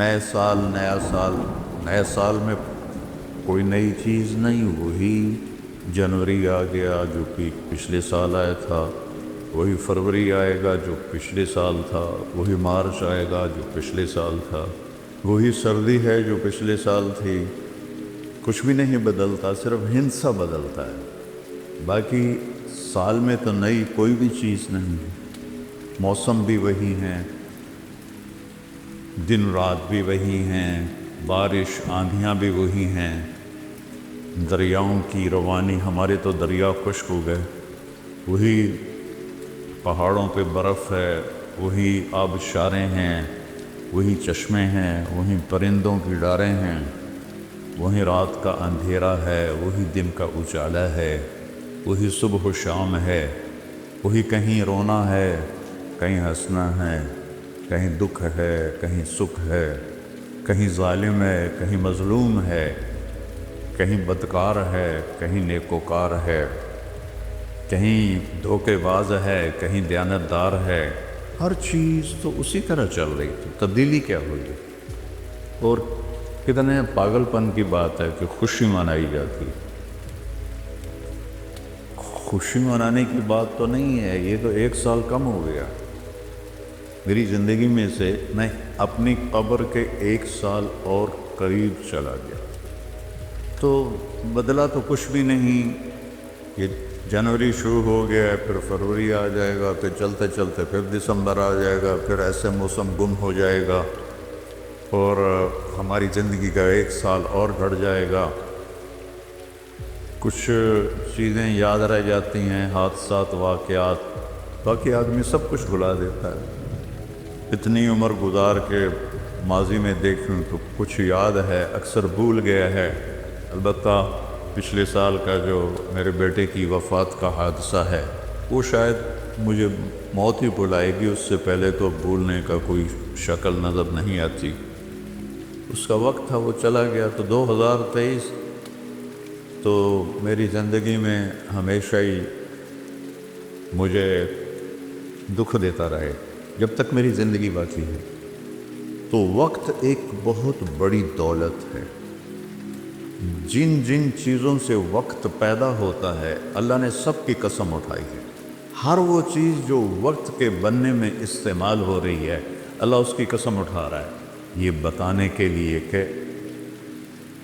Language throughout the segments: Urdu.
نئے سال نیا سال، نئے سال میں کوئی نئی چیز نہیں، وہی جنوری آ گیا جو کہ پچھلے سال آیا تھا، وہی فروری آئے گا جو پچھلے سال تھا، وہی مارچ آئے گا جو پچھلے سال تھا، وہی سردی ہے جو پچھلے سال تھی۔ کچھ بھی نہیں بدلتا، صرف ہندسہ بدلتا ہے، باقی سال میں تو نئی کوئی بھی چیز نہیں ہے۔ موسم بھی وہی ہیں، دن رات بھی وہی ہیں، بارش آندھیاں بھی وہی ہیں، دریاؤں کی روانی، ہمارے تو دریا خشک ہو گئے، وہی پہاڑوں پہ برف ہے، وہی آبشاریں ہیں، وہی چشمے ہیں، وہی پرندوں کی ڈاریں ہیں، وہی رات کا اندھیرا ہے، وہی دن کا اجالا ہے، وہی صبح و شام ہے، وہی کہیں رونا ہے، کہیں ہنسنا ہے، کہیں دکھ ہے، کہیں سکھ ہے، کہیں ظالم ہے، کہیں مظلوم ہے، کہیں بدکار ہے، کہیں نیکوکار ہے، کہیں دھوکے باز ہے، کہیں دیانتدار ہے۔ ہر چیز تو اسی طرح چل رہی تھی، تبدیلی کیا ہوئی؟ اور کتنے پاگل پن کی بات ہے کہ خوشی منائی جاتی ہے۔ خوشی منانے کی بات تو نہیں ہے، یہ تو 1 سال کم ہو گیا میری زندگی میں سے، میں اپنی قبر کے 1 سال اور قریب چلا گیا، تو بدلا تو کچھ بھی نہیں۔ یہ جنوری شروع ہو گیا ہے، پھر فروری آ جائے گا، پھر چلتے چلتے پھر دسمبر آ جائے گا، پھر ایسے موسم گم ہو جائے گا، اور ہماری زندگی کا 1 سال اور گھٹ جائے گا۔ کچھ چیزیں یاد رہ جاتی ہیں، حادثات، واقعات، باقی آدمی سب کچھ بھلا دیتا ہے۔ اتنی عمر گزار کے ماضی میں دیکھوں تو کچھ یاد ہے، اکثر بھول گیا ہے۔ البتہ پچھلے سال کا جو میرے بیٹے کی وفات کا حادثہ ہے، وہ شاید مجھے موت ہی بلائے گی، اس سے پہلے تو بھولنے کا کوئی شکل نظر نہیں آتی۔ اس کا وقت تھا، وہ چلا گیا، تو 2023 تو میری زندگی میں ہمیشہ ہی مجھے دکھ دیتا رہے جب تک میری زندگی باقی ہے۔ تو وقت ایک بہت بڑی دولت ہے۔ جن جن چیزوں سے وقت پیدا ہوتا ہے، اللہ نے سب کی قسم اٹھائی ہے۔ ہر وہ چیز جو وقت کے بننے میں استعمال ہو رہی ہے، اللہ اس کی قسم اٹھا رہا ہے، یہ بتانے کے لیے کہ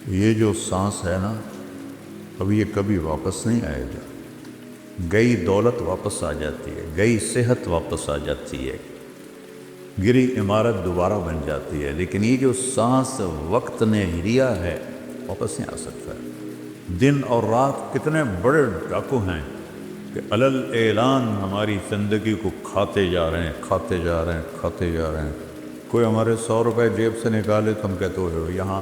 یہ جو سانس ہے نا، اب یہ کبھی واپس نہیں آئے گا۔ گئی دولت واپس آ جاتی ہے، گئی صحت واپس آ جاتی ہے، گری عمارت دوبارہ بن جاتی ہے، لیکن یہ جو سانس وقت نے لیا ہے واپس نہیں آ سکتا ہے۔ دن اور رات کتنے بڑے ڈاکو ہیں کہ علل اعلان ہماری زندگی کو کھاتے جا رہے ہیں، کھاتے جا رہے ہیں، کھاتے جا رہے ہیں۔ کوئی ہمارے 100 روپے جیب سے نکالے تو ہم کہتے ہو یہاں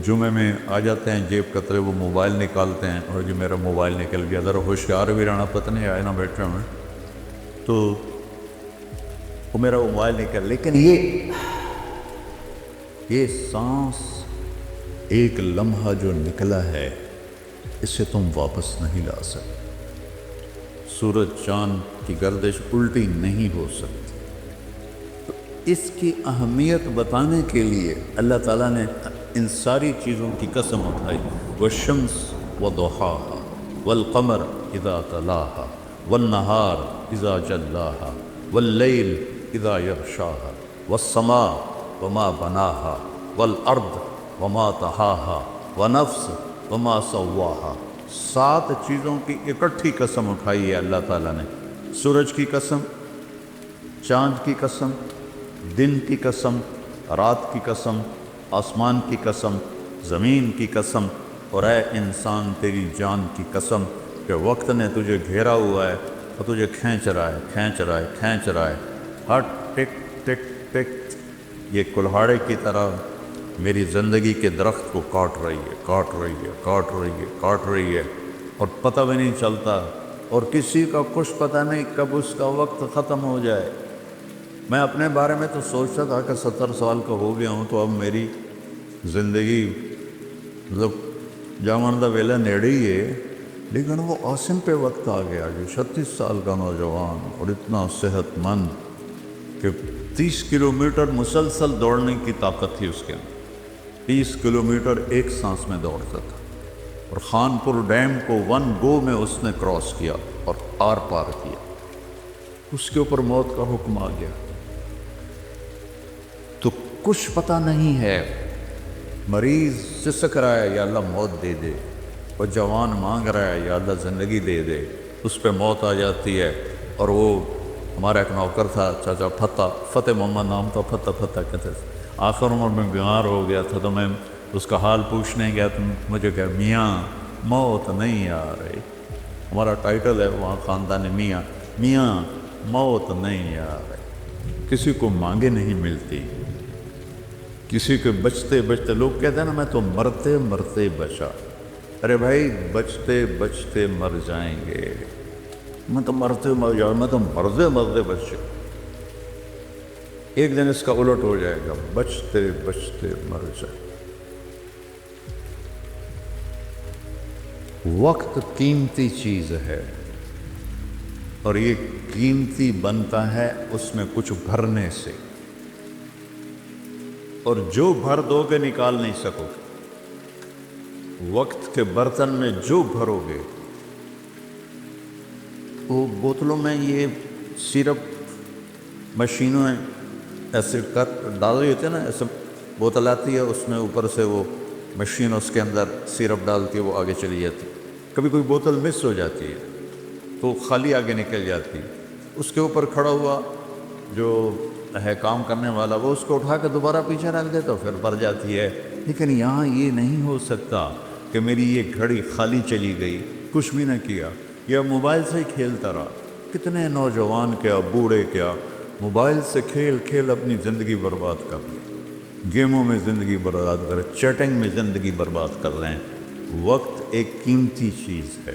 جمعے میں آ جاتے ہیں جیب کترے، وہ موبائل نکالتے ہیں، اور جو میرا موبائل نکل گیا، ذرا ہوشیار بھی رہنا، پتہ نہیں آئے نہ بیٹھے ہوئے تو وہ میرا موبائل نکل۔ لیکن یہ سانس، ایک لمحہ جو نکلا ہے، اسے تم واپس نہیں لا سکتے۔ سورج چاند کی گردش الٹی نہیں ہو سکتی۔ تو اس کی اہمیت بتانے کے لیے اللہ تعالیٰ نے ان ساری چیزوں کی قسم اٹھائی، والشمس وضحاها والقمر اذا تلاها والنهار اذا جلاها واللیل اذا یغشاها والسماء وما بناها والارض وما طحاها ونفس وما سواها۔ 7 چیزوں کی اکٹھی قسم اٹھائی ہے اللہ تعالیٰ نے۔ سورج کی قسم، چاند کی قسم، دن کی قسم، رات کی قسم، آسمان کی قسم، زمین کی قسم، اور اے انسان تیری جان کی قسم کہ وقت نے تجھے گھیرا ہوا ہے اور تجھے کھینچ رہا ہے، کھینچ رہا ہے، کھینچ رہا ہے۔ ہر ٹک ٹک ٹک یہ کلہاڑے کی طرح میری زندگی کے درخت کو کاٹ رہی ہے، کاٹ رہی ہے، کاٹ رہی ہے، کاٹ رہی ہے، اور پتہ بھی نہیں چلتا، اور کسی کا کچھ پتہ نہیں کب اس کا وقت ختم ہو جائے۔ میں اپنے بارے میں تو سوچتا تھا کہ 70 سال کا ہو گیا ہوں، تو اب میری زندگی مطلب جامن دا ویلا نیڑے ہی ہے، لیکن وہ عاصم پہ وقت آ گیا جو 36 سال کا نوجوان اور اتنا صحت مند کہ 30 کلومیٹر مسلسل دوڑنے کی طاقت تھی اس کے اندر، 30 کلومیٹر ایک سانس میں دوڑتا تھا، اور خانپور ڈیم کو 1 گو میں اس نے کراس کیا اور آر پار کیا۔ اس کے اوپر موت کا حکم آ گیا تو کچھ پتہ نہیں ہے، مریض سسک رہا ہے یا اللہ موت دے دے، اور جوان مانگ رہا ہے یا اللہ زندگی دے دے، اس پہ موت آ جاتی ہے۔ اور وہ ہمارا ایک نوکر تھا چاچا فتح محمد نام تھا، فتح کہتے تھے، آخر عمر میں بیمار ہو گیا تھا تو میں اس کا حال پوچھنے گیا تو مجھے کہا میاں موت نہیں آ رہی، ہمارا ٹائٹل ہے وہاں خاندان میاں، میاں موت نہیں آ رہی، کسی کو مانگے نہیں ملتی، کسی کے بچتے بچتے، لوگ کہتے ہیں نا میں تو مرتے مرتے بچا، ارے بھائی بچتے بچتے مر جائیں گے، میں تو مرتے مر جاؤں، میں تو مرتے مرتے بچ جاؤں، ایک دن اس کا الٹ ہو جائے گا، بچتے بچتے مر جائے۔ وقت قیمتی چیز ہے، اور یہ قیمتی بنتا ہے اس میں کچھ بھرنے سے، اور جو بھر دو گے نکال نہیں سکو گے۔ وقت کے برتن میں جو بھرو گے، وہ بوتلوں میں یہ سیرپ مشینوں ہیں ایسے کر ڈال رہی ہوتی ہے نا، ایسے بوتل آتی ہے، اس میں اوپر سے وہ مشین اس کے اندر سیرپ ڈالتی ہے، وہ آگے چلی جاتی ہے، کبھی کوئی بوتل مس ہو جاتی ہے تو خالی آگے نکل جاتی ہے، اس کے اوپر کھڑا ہوا جو ہے کام کرنے والا، وہ اس کو اٹھا کے دوبارہ پیچھے رکھ دے تو پھر بھر جاتی ہے۔ لیکن یہاں یہ نہیں ہو سکتا کہ میری یہ گھڑی خالی چلی گئی، کچھ بھی نہ کیا، یا موبائل سے ہی کھیلتا رہا۔ کتنے نوجوان کیا بوڑھے کیا موبائل سے کھیل کھیل اپنی زندگی برباد کر رہے ہیں، گیموں میں زندگی برباد کر رہے ہیں، چیٹنگ میں زندگی برباد کر رہے ہیں۔ وقت ایک قیمتی چیز ہے۔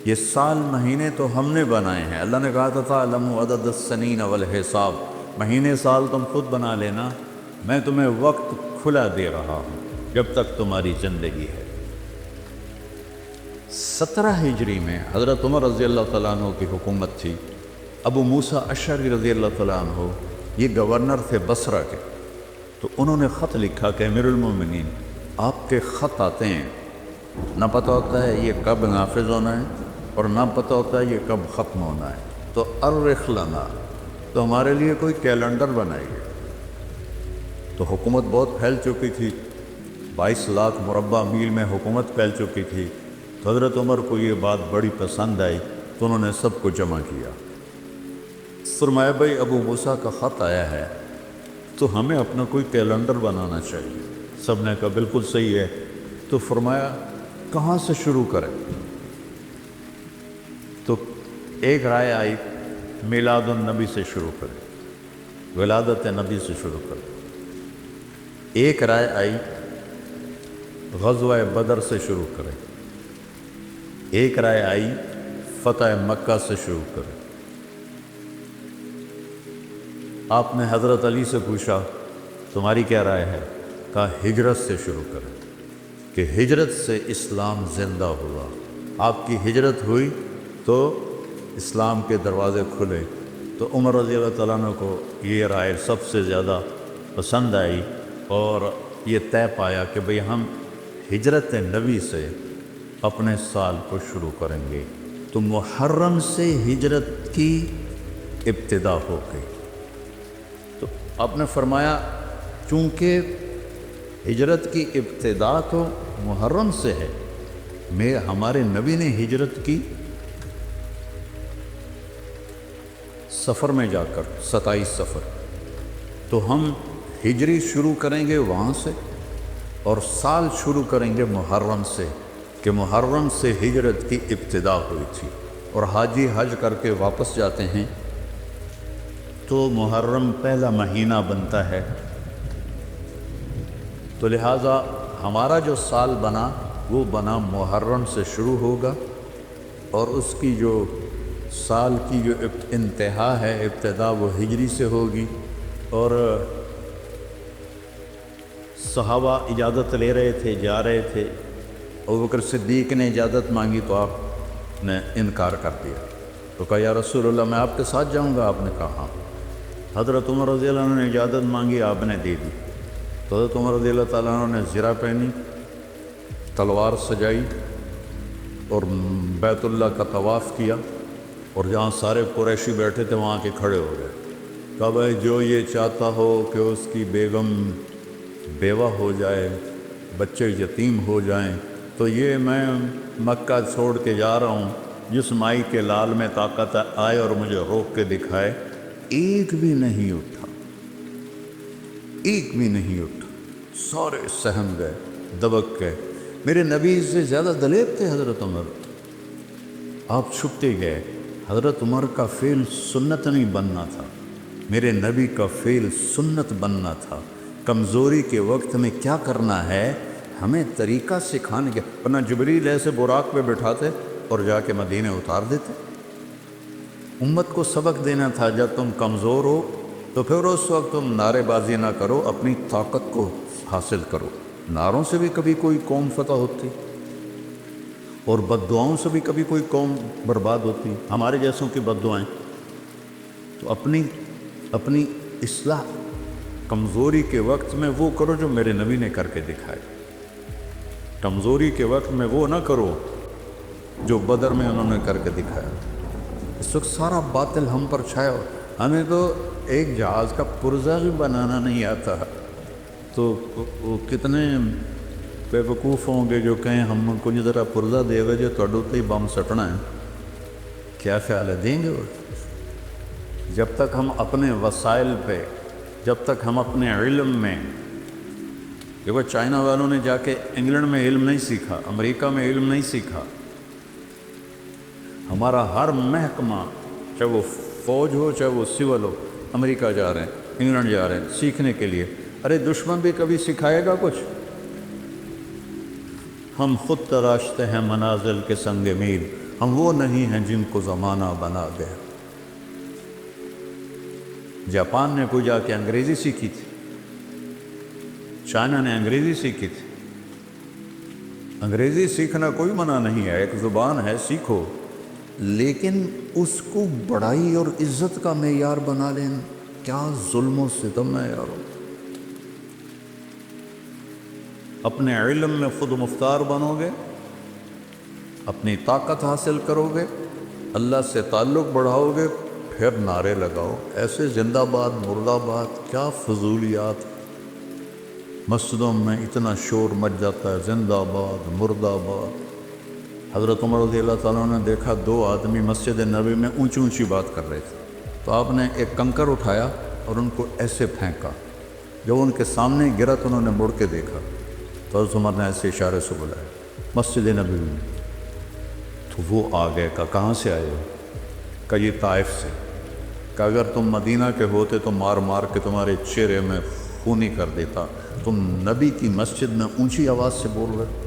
یہ سال مہینے تو ہم نے بنائے ہیں، اللہ نے کہا تھا تعلموا عدد السنین والحساب، مہینے سال تم خود بنا لینا، میں تمہیں وقت کھلا دے رہا ہوں جب تک تمہاری زندگی ہے۔ 17 ہجری میں حضرت عمر رضی اللہ تعالیٰ عنہ کی حکومت تھی، ابو موسیٰ اشعری رضی اللہ تعالیٰ عنہ یہ گورنر تھے بصرہ کے، تو انہوں نے خط لکھا کہ امیر المومنین آپ کے خط آتے ہیں، نہ پتہ ہوتا ہے یہ کب نافذ ہونا ہے اور نہ پتہ ہوتا ہے یہ کب ختم ہونا ہے، تو ارخ لنا، تو ہمارے لیے کوئی کیلنڈر بنائیے۔ تو حکومت بہت پھیل چکی تھی، 22 لاکھ مربع میل میں حکومت پھیل چکی تھی، تو حضرت عمر کو یہ بات بڑی پسند آئی تو انہوں نے سب کو جمع کیا، فرمایا بھائی ابو موسیٰ کا خط آیا ہے تو ہمیں اپنا کوئی کیلنڈر بنانا چاہیے۔ سب نے کہا بالکل صحیح ہے، تو فرمایا کہاں سے شروع کریں؟ تو ایک رائے آئی میلاد النبی سے شروع کریں، ولادت نبی سے شروع کریں۔ ایک رائے آئی غزوہ بدر سے شروع کریں، ایک رائے آئی فتح مکہ سے شروع کریں۔ آپ نے حضرت علی سے پوچھا تمہاری کیا رائے ہے؟ کہا ہجرت سے شروع کریں کہ ہجرت سے اسلام زندہ ہوا، آپ کی ہجرت ہوئی تو اسلام کے دروازے کھلے۔ تو عمر رضی اللہ تعالیٰ عنہ کو یہ رائے سب سے زیادہ پسند آئی، اور یہ طے پایا کہ بھئی ہم ہجرت نبی سے اپنے سال کو شروع کریں گے۔ تو محرم سے ہجرت کی ابتدا ہو گئی۔ تو آپ نے فرمایا چونکہ ہجرت کی ابتدا تو محرم سے ہے، ہمارے نبی نے ہجرت کی سفر میں جا کر 27 سفر، تو ہم ہجری شروع کریں گے وہاں سے، اور سال شروع کریں گے محرم سے، کہ محرم سے ہجرت کی ابتدا ہوئی تھی، اور حاجی حج کر کے واپس جاتے ہیں تو محرم پہلا مہینہ بنتا ہے، تو لہٰذا ہمارا جو سال بنا وہ بنا محرم سے شروع ہوگا، اور اس کی جو سال کی جو انتہا ہے، ابتدا وہ ہجری سے ہوگی۔ اور صحابہ اجازت لے رہے تھے، جا رہے تھے، ابوبکر صدیق نے اجازت مانگی تو آپ نے انکار کر دیا، تو کہا یا رسول اللہ میں آپ کے ساتھ جاؤں گا؟ آپ نے کہا ہاں۔ حضرت عمر رضی اللہ عنہ نے اجازت مانگی، آپ نے دے دی، تو حضرت عمر رضی اللہ تعالیٰ عنہ نے زرہ پہنی، تلوار سجائی اور بیت اللہ کا طواف کیا، اور جہاں سارے قریشی بیٹھے تھے وہاں کے کھڑے ہو گئے، کہا بھائی جو یہ چاہتا ہو کہ اس کی بیگم بیوہ ہو جائے، بچے یتیم ہو جائیں، تو یہ میں مکہ چھوڑ کے جا رہا ہوں، جس مائی کے لال میں طاقت آئے اور مجھے روک کے دکھائے۔ ایک بھی نہیں اٹھا، ایک بھی نہیں اٹھا، سارے سہم گئے، دبک گئے۔ میرے نبی سے زیادہ دلیر تھے حضرت عمر، آپ چھپتے گئے۔ حضرت عمر کا فعل سنت نہیں بننا تھا، میرے نبی کا فعل سنت بننا تھا۔ کمزوری کے وقت میں کیا کرنا ہے ہمیں طریقہ سکھانے کے، ورنہ جبریل ایسے براق پہ بٹھاتے اور جا کے مدینے اتار دیتے۔ امت کو سبق دینا تھا، جب تم کمزور ہو تو پھر اس وقت تم نعرے بازی نہ کرو، اپنی طاقت کو حاصل کرو۔ نعروں سے بھی کبھی کوئی قوم فتح ہوتی، اور بد دعاؤں سے بھی کبھی کوئی قوم برباد ہوتی، ہمارے جیسوں کی بد دعائیں۔ تو اپنی اصلاح کمزوری کے وقت میں وہ کرو جو میرے نبی نے کر کے دکھائے، کمزوری کے وقت میں وہ نہ کرو جو بدر میں انہوں نے کر کے دکھایا۔ اس وقت سارا باطل ہم پر چھایا ہو، ہمیں تو ایک جہاز کا پرزہ بھی بنانا نہیں آتا، تو وہ کتنے بے وقوف ہوں گے جو کہیں ہم کو ذرا پرزہ دے گا جو توڑو تے بم سٹنا ہے۔ کیا خیال ہے دیں گے وہ؟ جب تک ہم اپنے وسائل پہ، جب تک ہم اپنے علم میں، دیکھو چائنا والوں نے جا کے انگلینڈ میں علم نہیں سیکھا، امریکہ میں علم نہیں سیکھا۔ ہمارا ہر محکمہ، چاہے وہ فوج ہو چاہے وہ سول ہو، امریکہ جا رہے ہیں، انگلینڈ جا رہے ہیں سیکھنے کے لیے۔ ارے دشمن بھی کبھی سکھائے گا کچھ؟ ہم خود تراشتے ہیں منازل کے سنگ میل، ہم وہ نہیں ہیں جن کو زمانہ بنا گیا۔ جاپان نے کوئی جا کے انگریزی سیکھی تھی، چائنا نے انگریزی سیکھی تھی۔ انگریزی سیکھنا کوئی منع نہیں ہے، ایک زبان ہے، سیکھو، لیکن اس کو بڑائی اور عزت کا معیار بنا لینا کیا ظلم و ستم ہے یارو۔ اپنے علم میں خود مختار بنو گے، اپنی طاقت حاصل کرو گے، اللہ سے تعلق بڑھاؤ گے، پھر نعرے لگاؤ۔ ایسے زندہ باد مرد آباد کیا فضولیات، مسجدوں میں اتنا شور مچ جاتا ہے، زندہ باد مرد آباد۔ حضرت عمر رضی اللہ تعالیٰ نے دیکھا دو آدمی مسجد نبوی میں اونچی اونچی بات کر رہے تھے، تو آپ نے ایک کنکر اٹھایا اور ان کو ایسے پھینکا، جب ان کے سامنے گرا تو انہوں نے مڑ کے دیکھا، تو حضرت عمر نے ایسے اشارے سے بلایا مسجد نبوی میں، تو وہ آ گئے۔ کہاں سے آئے ہو؟ کہ یہ طائف سے۔ کہ اگر تم مدینہ کے ہوتے تو مار مار کے تمہارے چہرے میں خونی کر دیتا، تم نبی کی مسجد میں اونچی آواز سے بول رہے۔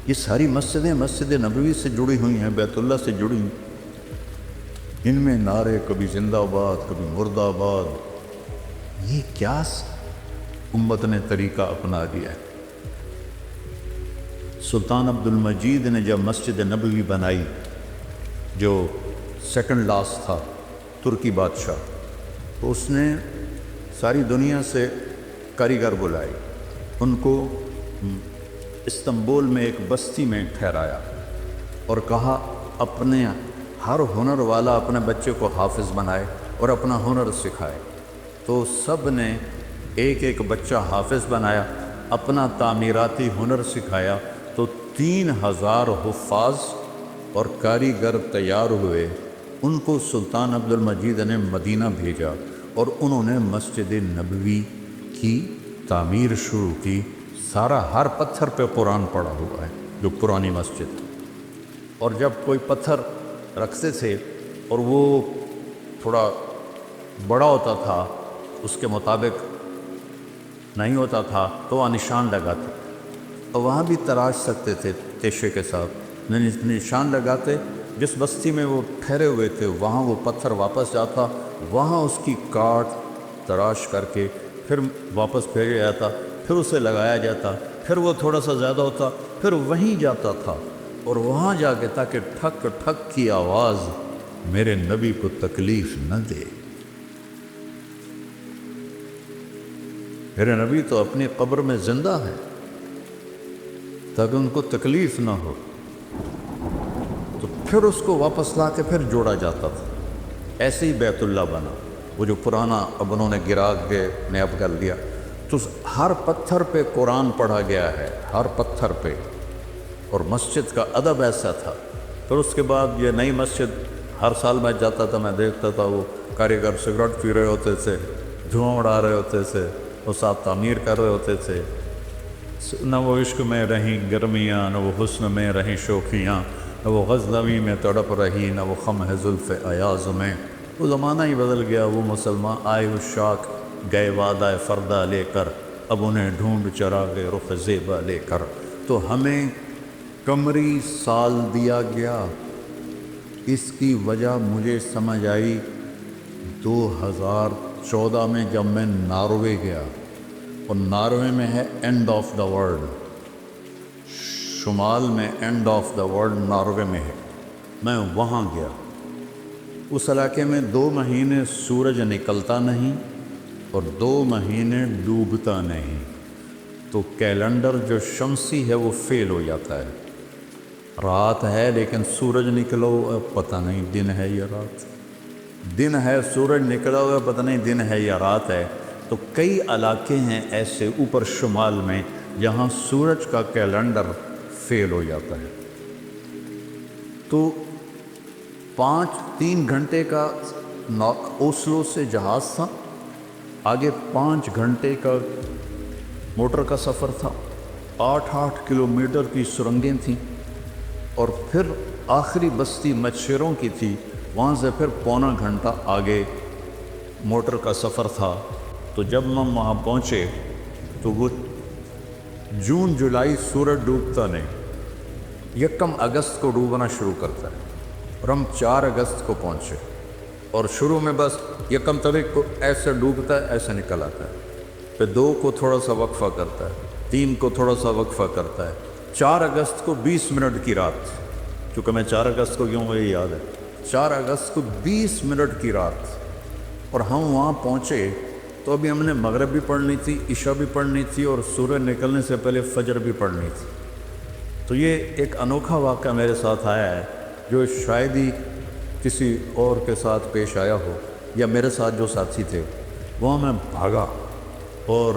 یہ ساری مسجدیں مسجد نبوی سے جڑی ہوئی ہیں، بیت اللہ سے جڑی ہوئی، ان میں نعرے کبھی زندہ آباد کبھی مرد آباد۔ یہ کیا امت نے طریقہ اپنا دیا ہے۔ سلطان عبد المجید نے جب مسجد نبوی بنائی، جو سیکنڈ لاسٹ تھا ترکی بادشاہ، تو اس نے ساری دنیا سے کاریگر بلائے، ان کو استنبول میں ایک بستی میں ٹھہرایا اور کہا اپنے ہر ہنر والا اپنے بچے کو حافظ بنائے اور اپنا ہنر سکھائے۔ تو سب نے ایک ایک بچہ حافظ بنایا، اپنا تعمیراتی ہنر سکھایا، تو 3000 حفاظ اور کاریگر تیار ہوئے۔ ان کو سلطان عبد المجید نے مدینہ بھیجا اور انہوں نے مسجد نبوی کی تعمیر شروع کی۔ سارا ہر پتھر پہ قرآن پڑا ہوا ہے، جو پرانی مسجد، اور جب کوئی پتھر رکھتے تھے اور وہ تھوڑا بڑا ہوتا تھا، اس کے مطابق نہیں ہوتا تھا، تو وہ نشان لگاتے، اور وہاں بھی تراش سکتے تھے تیشے کے ساتھ، نشان لگاتے۔ جس بستی میں وہ ٹھہرے ہوئے تھے وہاں وہ پتھر واپس جاتا، وہاں اس کی کاٹ تراش کر کے پھر واپس بھیجا جاتا، پھر اسے لگایا جاتا، پھر وہ تھوڑا سا زیادہ ہوتا، پھر وہیں جاتا تھا، اور وہاں جا کے تاکہ ٹھک ٹھک کی آواز میرے نبی کو تکلیف نہ دے۔ میرے نبی تو اپنی قبر میں زندہ ہے تاکہ ان کو تکلیف نہ ہو، تو پھر اس کو واپس لا کے پھر جوڑا جاتا تھا۔ ایسے ہی بیت اللہ بنا، وہ جو پرانا اب انہوں نے گرا کے نیب کر دیا، تو ہر پتھر پہ قرآن پڑھا گیا ہے، ہر پتھر پہ، اور مسجد کا ادب ایسا تھا۔ پھر اس کے بعد یہ نئی مسجد، ہر سال میں جاتا تھا، میں دیکھتا تھا وہ کاریگر سگریٹ پی رہے ہوتے تھے، دھواں اڑا رہے ہوتے تھے، وہ ساتھ تعمیر کر رہے ہوتے تھے۔ نہ وہ عشق میں رہیں گرمیاں، نہ وہ حسن میں رہیں شوخیاں، نہ وہ غزنوی میں تڑپ رہی، نہ وہ خم ہے زلف ایاز میں۔ وہ زمانہ ہی بدل گیا، وہ مسلمان آئے الشاک گئے وعدہ فردہ لے کر، اب انہیں ڈھونڈ چراغ رخ زیبا لے کر۔ تو ہمیں قمری سال دیا گیا، اس کی وجہ مجھے سمجھ آئی 2014 میں جب میں ناروے گیا، اور ناروے میں ہے اینڈ آف دا ورلڈ، شمال میں and of the world Norway میں ہے۔ میں وہاں گیا، اس علاقے میں 2 مہینے سورج نکلتا نہیں اور 2 مہینے ڈوبتا نہیں، تو کیلنڈر جو شمسی ہے وہ فیل ہو جاتا ہے۔ رات ہے لیکن سورج نکلا ہوا پتہ نہیں دن ہے یا رات، دن ہے سورج نکلا ہوا پتہ نہیں دن ہے یا رات ہے۔ تو کئی علاقے ہیں ایسے اوپر شمال میں جہاں سورج کا کیلنڈر فیل ہو جاتا ہے۔ تو 3 گھنٹے کا اوسلو سے جہاز تھا، آگے 5 گھنٹے کا موٹر کا سفر تھا، 8 کلومیٹر کی سرنگیں تھیں، اور پھر آخری بستی مچھروں کی تھی، وہاں سے پھر پونا گھنٹہ آگے موٹر کا سفر تھا۔ تو جب ہم وہاں پہنچے تو وہ جون جولائی سورج ڈوبتا نہیں، 1 اگست کو ڈوبنا شروع کرتا ہے، اور ہم 4 اگست کو پہنچے، اور شروع میں بس 1 تاریخ کو ایسے ڈوبتا ہے ایسے نکل آتا ہے، پھر 2 کو تھوڑا سا وقفہ کرتا ہے، 3 کو تھوڑا سا وقفہ کرتا ہے، 4 اگست کو 20 منٹ کی رات، کیونکہ میں 4 اگست کو کیوں مجھے یاد ہے، 4 اگست کو 20 منٹ کی رات، اور ہم وہاں پہنچے تو ابھی ہم نے مغرب بھی پڑھنی تھی، عشاء بھی پڑھنی تھی، اور سورج نکلنے سے پہلے فجر بھی پڑھنی تھی۔ تو یہ ایک انوکھا واقعہ میرے ساتھ آیا ہے جو شاید ہی کسی اور کے ساتھ پیش آیا ہو، یا میرے ساتھ جو ساتھی تھے، وہاں میں بھاگا اور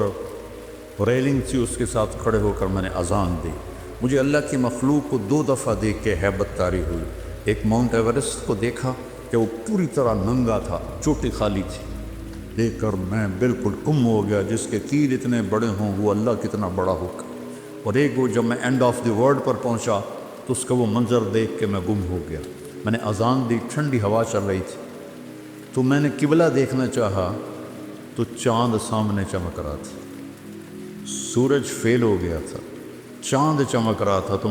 ریلنگ تھی اس کے ساتھ کھڑے ہو کر میں نے اذان دی۔ مجھے اللہ کی مخلوق کو 2 دفعہ دیکھ کے ہیبت طاری ہوئی۔ ایک ماؤنٹ ایورسٹ کو دیکھا کہ وہ پوری طرح ننگا تھا، چوٹی خالی تھی، دیکھ کر میں بالکل گم ہو گیا، جس کے تیر اتنے بڑے ہوں وہ اللہ کتنا بڑا ہوگا۔ اور ایک وہ جب میں اینڈ آف دی ورلڈ پر پہنچا تو اس کا وہ منظر دیکھ کے میں گم ہو گیا۔ میں نے اذان دی، ٹھنڈی ہوا چل رہی تھی، تو میں نے قبلہ دیکھنا چاہا تو چاند سامنے چمک رہا تھا، سورج فیل ہو گیا تھا، چاند چمک رہا تھا۔ تو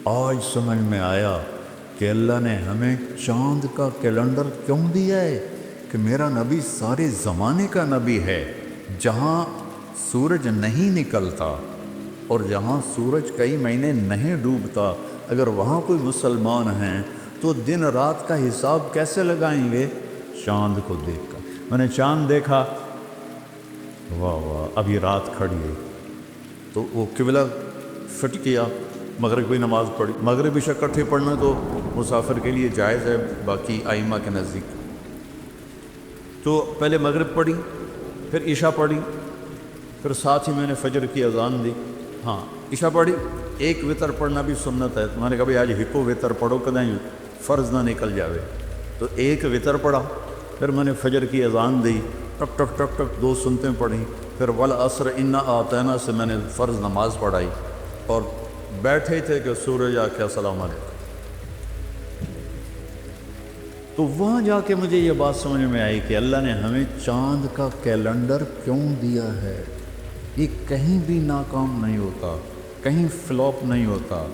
آج سمجھ میں آیا کہ اللہ نے ہمیں چاند کا کیلنڈر کیوں دیا ہے، کہ میرا نبی سارے زمانے کا نبی ہے۔ جہاں سورج نہیں نکلتا اور جہاں سورج کئی مہینے نہیں ڈوبتا، اگر وہاں کوئی مسلمان ہیں تو دن رات کا حساب کیسے لگائیں گے؟ چاند کو دیکھ کر۔ میں نے چاند دیکھا، واہ واہ، ابھی رات کھڑی ہے، تو وہ قبلہ فٹ کیا، مغرب کی نماز پڑھی۔ مغرب عشاء اکٹھے پڑھنا تو مسافر کے لیے جائز ہے باقی ائمہ کے نزدیک۔ تو پہلے مغرب پڑھی، پھر عشاء پڑھی، پھر ساتھ ہی میں نے فجر کی اذان دی۔ ہاں عشاء پڑھی، ایک وطر پڑھنا بھی سنت ہے، تو میں نے کہا بھائی آج ہکو وطر پڑھو کدیں فرض نہ نکل جاوے، تو ایک وطر پڑھا، پھر میں نے فجر کی اذان دی، ٹک ٹک ٹک ٹک 2 سنتیں پڑھیں، پھر والعصر انا اعطینا سے میں نے فرض نماز پڑھائی، اور بیٹھے تھے کہ سورج آ کے السلام علیکم۔ تو وہاں جا کے مجھے یہ بات سمجھ میں آئی کہ اللہ نے ہمیں چاند کا کیلنڈر کیوں دیا ہے۔ یہ کہیں بھی ناکام نہیں ہوتا، کہیں فلاپ نہیں ہوتا۔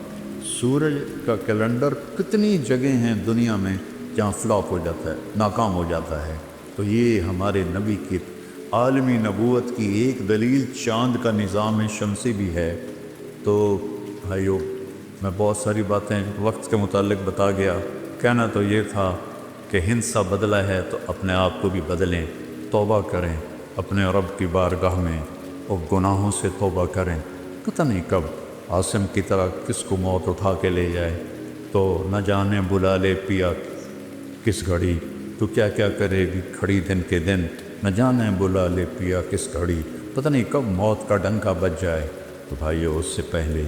سورج کا کیلنڈر کتنی جگہیں ہیں دنیا میں جہاں فلاپ ہو جاتا ہے، ناکام ہو جاتا ہے۔ تو یہ ہمارے نبی کی عالمی نبوت کی ایک دلیل چاند کا نظام شمسی بھی ہے۔ تو بھائیو، میں بہت ساری باتیں وقت کے متعلق بتا گیا، کہنا تو یہ تھا کہ ہند سا بدلا ہے تو اپنے آپ کو بھی بدلیں، توبہ کریں اپنے رب کی بارگاہ میں اور گناہوں سے توبہ کریں۔ پتہ نہیں کب عاصم کی طرح کس کو موت اٹھا کے لے جائے، تو نہ جانے بلا لے پیا کس گھڑی، تو کیا کیا کرے گی کھڑی دن کے دن، نہ جانے بلا لے پیا کس گھڑی، پتہ نہیں کب موت کا ڈنکا بج جائے۔ تو بھائیو اس سے پہلے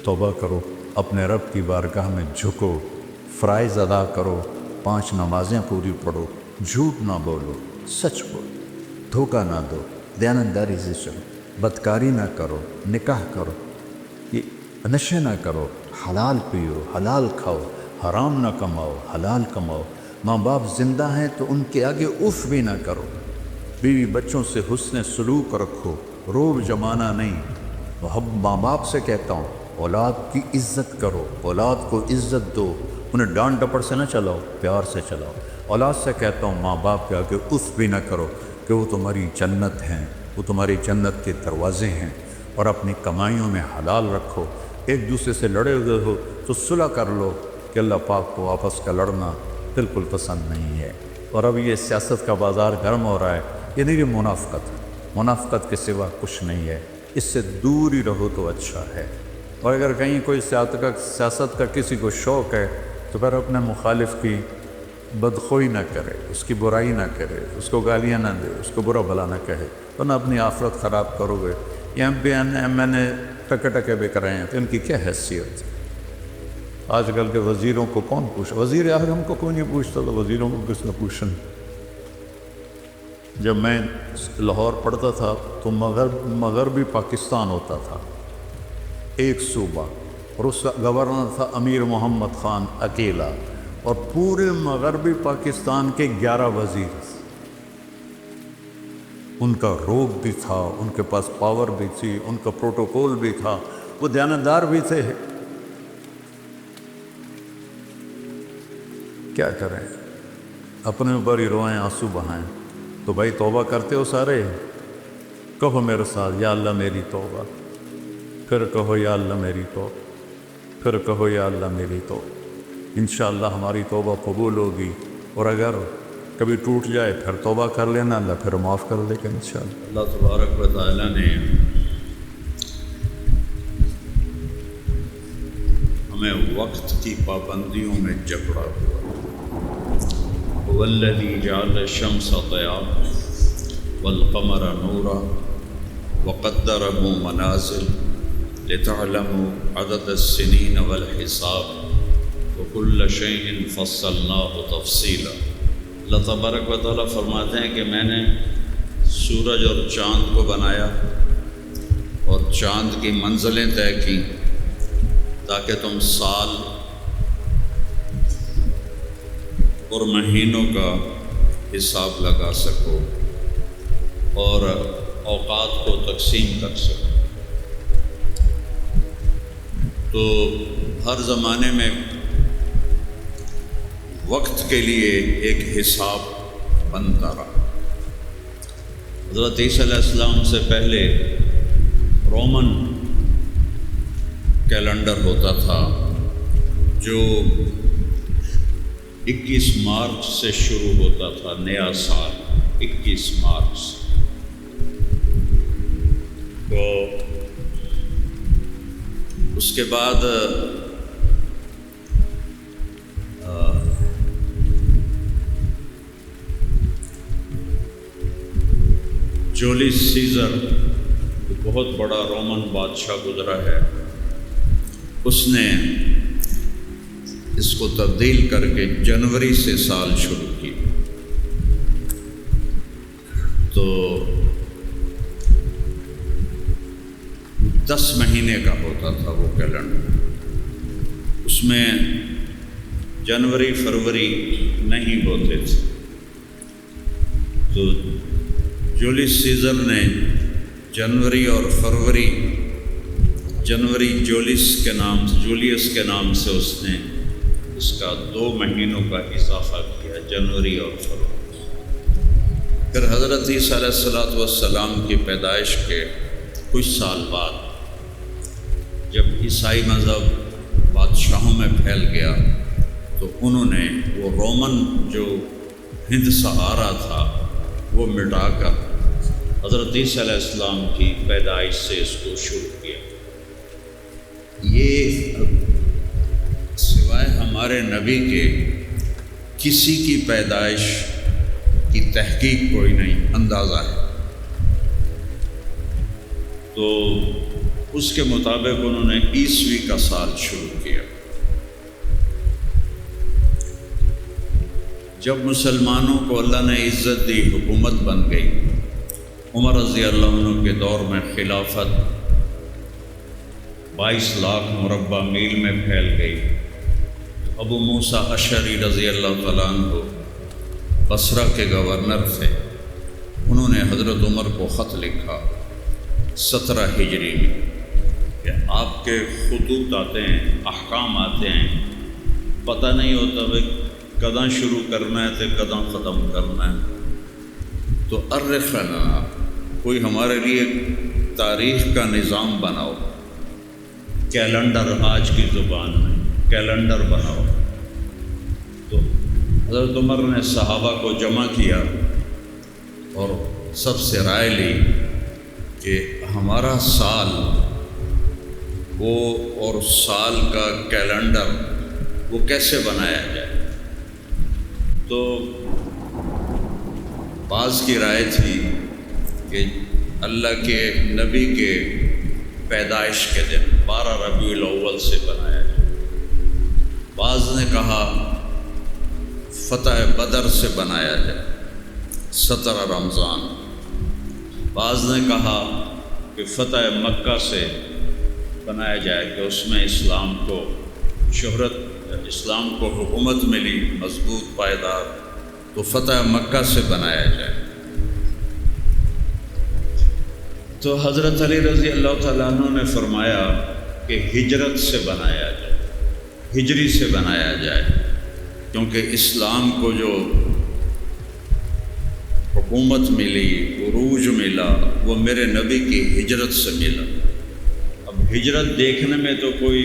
توبہ کرو، اپنے رب کی بارگاہ میں جھکو، فرائض ادا کرو، 5 نمازیں پوری پڑھو، جھوٹ نہ بولو، سچ بولو، دھوکہ نہ دو، دیانتداری سے چلو، بدکاری نہ کرو، نکاح کرو، یہ نشے نہ کرو، حلال پیو، حلال کھاؤ، حرام نہ کماؤ، حلال کماؤ، ماں باپ زندہ ہیں تو ان کے آگے اف بھی نہ کرو، بیوی بچوں سے حسن سلوک رکھو، روب جمانا نہیں۔ ماں باپ سے کہتا ہوں اولاد کی عزت کرو، اولاد کو عزت دو، انہیں ڈانٹ ڈپٹ سے نہ چلاؤ، پیار سے چلاؤ۔ اولاد سے کہتا ہوں ماں باپ کے آگے اف بھی نہ کرو کہ وہ تمہاری جنت ہیں، وہ تمہاری جنت کے دروازے ہیں، اور اپنی کمائیوں میں حلال رکھو۔ ایک دوسرے سے لڑے ہوئے ہو تو صلح کر لو، کہ اللہ پاک کو آپس کا لڑنا بالکل پسند نہیں ہے۔ اور اب یہ سیاست کا بازار گرم ہو رہا ہے، یہ نہیں، یہ منافقت ہے، منافقت کے سوا کچھ نہیں ہے، اس سے دور ہی رہو تو اچھا ہے۔ اور اگر کہیں کوئی سیاست کا کسی کو شوق ہے تو پھر اپنے مخالف کی بدخوئی نہ کرے، اس کی برائی نہ کرے، اس کو گالیاں نہ دے، اس کو برا بھلا نہ کہے، ورنہ اپنی آخرت خراب کرو گے۔ یہ ایم این اے ٹکے ٹکے بک رہے ہیں تو ان کی کیا حیثیت؟ آج کل کے وزیروں کو کون پوچھا؟ وزیر اعظم کو کوئی نہیں پوچھتا، تو وزیروں کو کس نے پوچھنا؟ جب میں لاہور پڑھتا تھا تو مغربی پاکستان ہوتا تھا ایک صوبہ، اور اس کا گورنر تھا امیر محمد خان اکیلا، اور پورے مغربی پاکستان کے 11 وزیر، ان کا روب بھی تھا، ان کے پاس پاور بھی تھی، ان کا پروٹوکول بھی تھا، وہ دیانتدار بھی تھے۔ کیا کریں، اپنے اوپر ہی روئیں، آنسو بہائیں۔ تو بھائی توبہ کرتے ہو سارے؟ کہو میرے ساتھ یا اللہ میری توبہ، پھر کہو یا اللہ میری توبہ، پھر کہو یا اللہ میری توبہ۔ انشاءاللہ ہماری توبہ قبول ہوگی، اور اگر کبھی ٹوٹ جائے پھر توبہ کر لینا، اللہ پھر معاف کر دے گا انشاءاللہ۔ اللہ تبارک و تعالیٰ نے ہمیں وقت کی پابندیوں میں جکڑا ہوا۔ والذی جعل الشمس ضیاء والقمر نورا وقدرہ منازل لتعلموا عدد السنین والحساب وکل شیء فصلناہ تفصیلا۔ اللہ تبارک و تعالیٰ فرماتے ہیں کہ میں نے سورج اور چاند کو بنایا اور چاند کی منزلیں طے کی تاکہ تم سال اور مہینوں کا حساب لگا سکو اور اوقات کو تقسیم کر سکو۔ تو ہر زمانے میں وقت کے لیے ایک حساب بنتا رہا۔ حضرت عیسیٰ علیہ السلام سے پہلے رومن کیلنڈر ہوتا تھا جو 21 مارچ سے شروع ہوتا تھا، نیا سال 21 مارچ تو اس کے بعد جولیس سیزر بہت بڑا رومن بادشاہ گزرا ہے، اس نے اس کو تبدیل کر کے جنوری سے سال شروع کی۔ تو 10 مہینے کا ہوتا تھا وہ کیلنڈر، اس میں جنوری فروری نہیں ہوتے تھے۔ تو جولیس سیزر نے جنوری اور فروری، جنوری جولیس کے نام سے اس نے اس کا 2 مہینوں کا اضافہ کیا، جنوری اور فروری۔ پھر حضرت عیسیٰ علیہ السلام کی پیدائش کے کچھ سال بعد جب عیسائی مذہب بادشاہوں میں پھیل گیا تو انہوں نے وہ رومن جو ہند سہارا تھا وہ مٹا کر حضرت عیسیٰ علیہ السلام کی پیدائش سے اس کو شروع کیا۔ یہ سوائے ہمارے نبی کے کسی کی پیدائش کی تحقیق کوئی نہیں، اندازہ ہے۔ تو اس کے مطابق انہوں نے عیسوی کا سال شروع کیا۔ جب مسلمانوں کو اللہ نے عزت دی، حکومت بن گئی، عمر رضی اللہ عنہ کے دور میں خلافت 22 لاکھ مربع میل میں پھیل گئی۔ ابو موسیٰ اشعری رضی اللہ تعالیٰ عنہ بصرہ کے گورنر تھے، انہوں نے حضرت عمر کو خط لکھا 17 ہجری میں کہ آپ کے خطوط آتے ہیں، احکام آتے ہیں، پتہ نہیں ہوتا بھائی کداں شروع کرنا ہے تو کداں ختم کرنا ہے، تو ارخنا کوئی ہمارے لیے تاریخ کا نظام بناؤ، کیلنڈر، آج کی زبان میں کیلنڈر بناؤ۔ تو حضرت عمر نے صحابہ کو جمع کیا اور سب سے رائے لی کہ ہمارا سال وہ اور سال کا کیلنڈر وہ کیسے بنایا جائے۔ تو بعض کی رائے تھی کہ اللہ کے نبی کے پیدائش کے دن 12 ربیع الاول سے بنایا جائے، بعض نے کہا فتح بدر سے بنایا جائے 17 رمضان، بعض نے کہا کہ فتح مکہ سے بنایا جائے کہ اس میں اسلام کو شہرت، اسلام کو حکومت ملی مضبوط پائیدار، تو فتح مکہ سے بنایا جائے۔ تو حضرت علی رضی اللہ تعالیٰ عنہ نے فرمایا کہ ہجرت سے بنایا جائے، ہجری سے بنایا جائے، کیونکہ اسلام کو جو حکومت ملی، عروج ملا، وہ میرے نبی کی ہجرت سے ملا۔ اب ہجرت دیکھنے میں تو کوئی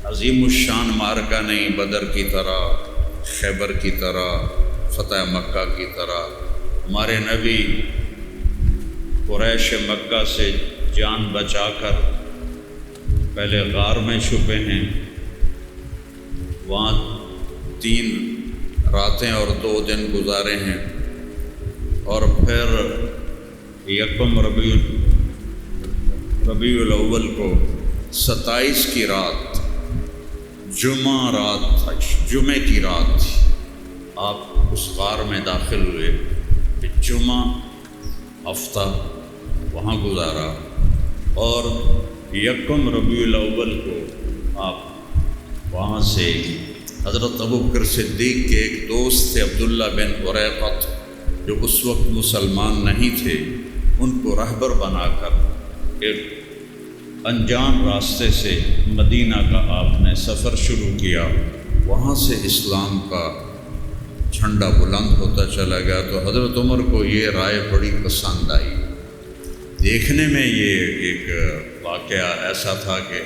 عظیم الشان معرکہ نہیں، بدر کی طرح، خیبر کی طرح، فتح مکہ کی طرح۔ ہمارے نبی قریش مکہ سے جان بچا کر پہلے غار میں چھپے ہیں، وہاں 3 راتیں اور 2 دن گزارے ہیں، اور پھر یکم ربیع الاول کو 27 کی رات، جمعہ رات تھا، جمعے کی رات تھی، آپ اس غار میں داخل ہوئے، جمعہ ہفتہ وہاں گزارا، اور یکم ربیع الاول کو آپ وہاں سے حضرت ابوبکر صدیق کے ایک دوست تھے عبداللہ بن اریقط، جو اس وقت مسلمان نہیں تھے، ان کو رہبر بنا کر ایک انجان راستے سے مدینہ کا آپ نے سفر شروع کیا۔ وہاں سے اسلام کا جھنڈا بلند ہوتا چلا گیا۔ تو حضرت عمر کو یہ رائے بڑی پسند آئی۔ دیکھنے میں یہ ایک واقعہ ایسا تھا کہ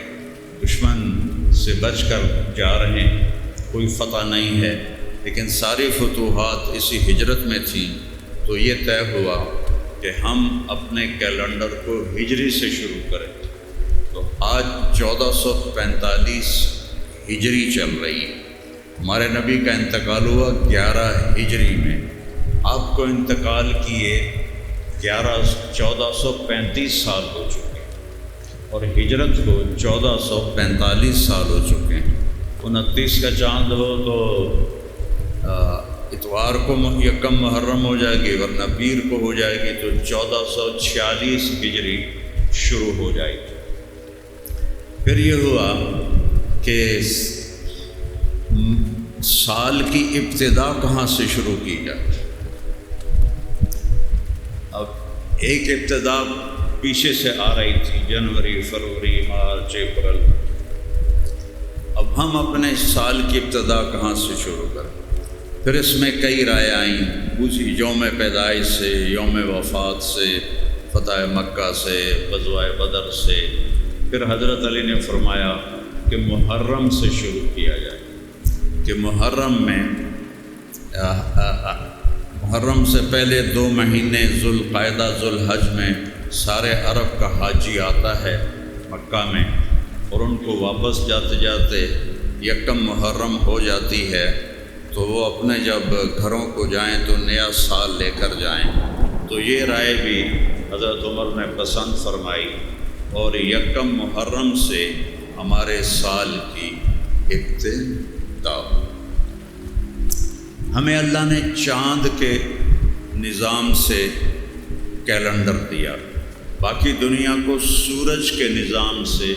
دشمن سے بچ کر جا رہے ہیں، کوئی فتح نہیں ہے، لیکن ساری فتوحات اسی ہجرت میں تھیں، تو یہ طے ہوا کہ ہم اپنے کیلنڈر کو ہجری سے شروع کریں۔ تو آج 1445 ہجری چل رہی ہے، ہمارے نبی کا انتقال ہوا 11 ہجری میں، آپ کو انتقال کیے 1435 سال ہو چکے، اور ہجرت کو 1445 سال ہو چکے ہیں۔ 29 کا چاند ہو تو اتوار کو یکم محرم ہو جائے گی، ورنہ پیر کو ہو جائے گی، تو 1446 ہجری شروع ہو جائے گی۔ پھر یہ ہوا کہ سال کی ابتدا کہاں سے شروع کی جائے۔ اب ایک ابتدا پیچھے سے آ رہی تھی، جنوری، فروری، مارچ، اپریل۔ اب ہم اپنے سال کی ابتدا کہاں سے شروع کریں؟ پھر اس میں کئی رائے آئیں، کچھ یوم پیدائش سے، یوم وفات سے، فتح مکہ سے، غزوہ بدر سے۔ پھر حضرت علی نے فرمایا کہ محرم سے شروع کیا جائے۔ کہ محرم سے پہلے 2 مہینے ذوالقعدہ ذوالحج میں سارے عرب کا حاجی آتا ہے مکہ میں، اور ان کو واپس جاتے جاتے 1 محرم ہو جاتی ہے، تو وہ اپنے جب گھروں کو جائیں تو نیا سال لے کر جائیں۔ تو یہ رائے بھی حضرت عمر نے پسند فرمائی، اور 1 محرم سے ہمارے سال کی ابتدا۔ ہمیں اللہ نے چاند کے نظام سے کیلنڈر دیا، باقی دنیا کو سورج کے نظام سے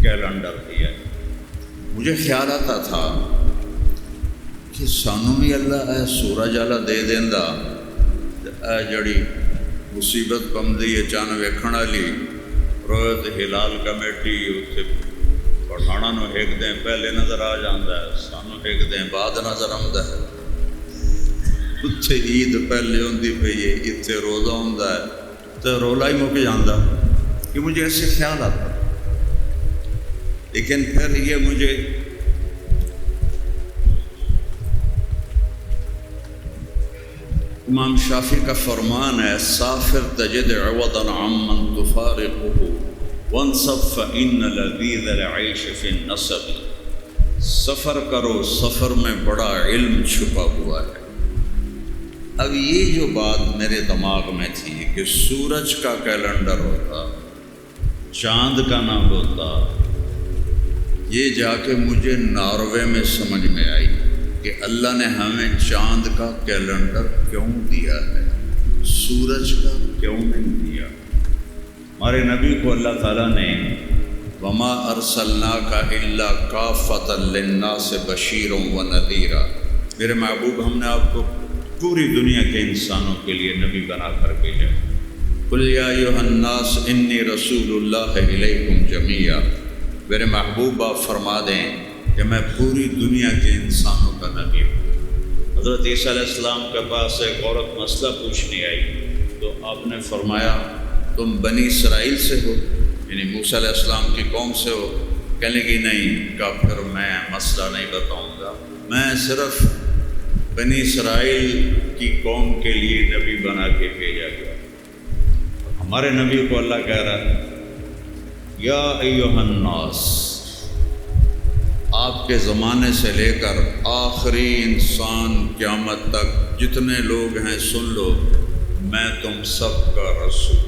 کیلنڈر دیا۔ مجھے خیال آتا تھا کہ سانوں بھی اللہ سورج والا دے دیندا، جڑی مصیبت بمدی ہے چند ویکھن والی رویت ہلال کمیٹی اتنے پٹھانا نو ایک دن پہلے نظر آ جاتا ہے، سانوں ایک دن بعد نظر آتا ہے۔ اتنے عید پہلے ہوتی پی ہے، اتنے روزہ ہوتا ہے تو رولا ہی مک جاتا، کہ مجھے ایسے خیال آتا۔ لیکن پھر یہ مجھے امام شافعی کا فرمان ہے، سافر تجد عوضا عمن تفارقه وانصب فإن لذیذ العیش فی النصب۔ سفر کرو، سفر میں بڑا علم چھپا ہوا ہے۔ اب یہ جو بات میرے دماغ میں تھی کہ سورج کا کیلنڈر ہوتا، چاند کا نہ ہوتا، یہ جا کے مجھے ناروے میں سمجھ میں آئی کہ اللہ نے ہمیں چاند کا کیلنڈر کیوں دیا ہے، سورج کا کیوں نہیں دیا۔ ہمارے نبی کو اللہ تعالیٰ نے وما ارسلناک الا کافۃ للناس بشیرا ونذیرا، میرے محبوب ہم نے آپ کو پوری دنیا کے انسانوں کے لیے نبی بنا کر بھیجا۔ قل یا ایھا الناس انی رسول اللہ الیکم جمیعا، میرے محبوب آپ فرما دیں کہ میں پوری دنیا کے انسانوں کا نبی ہوں۔ حضرت عیسیٰ علیہ السلام کے پاس ایک عورت مسئلہ پوچھنے آئی، تو آپ نے فرمایا تم بنی اسرائیل سے ہو، یعنی موسیٰ علیہ السلام کی قوم سے ہو؟ کہنے لگی نہیں۔ کہا پھر میں مسئلہ نہیں بتاؤں گا، میں صرف بنی اسرائیل کی قوم کے لیے نبی بنا کے بھیجا گیا۔ ہمارے نبی کو اللہ کہہ رہا ہے یا ایھا الناس، آپ کے زمانے سے لے کر آخری انسان قیامت تک جتنے لوگ ہیں سن لو، میں تم سب کا رسول،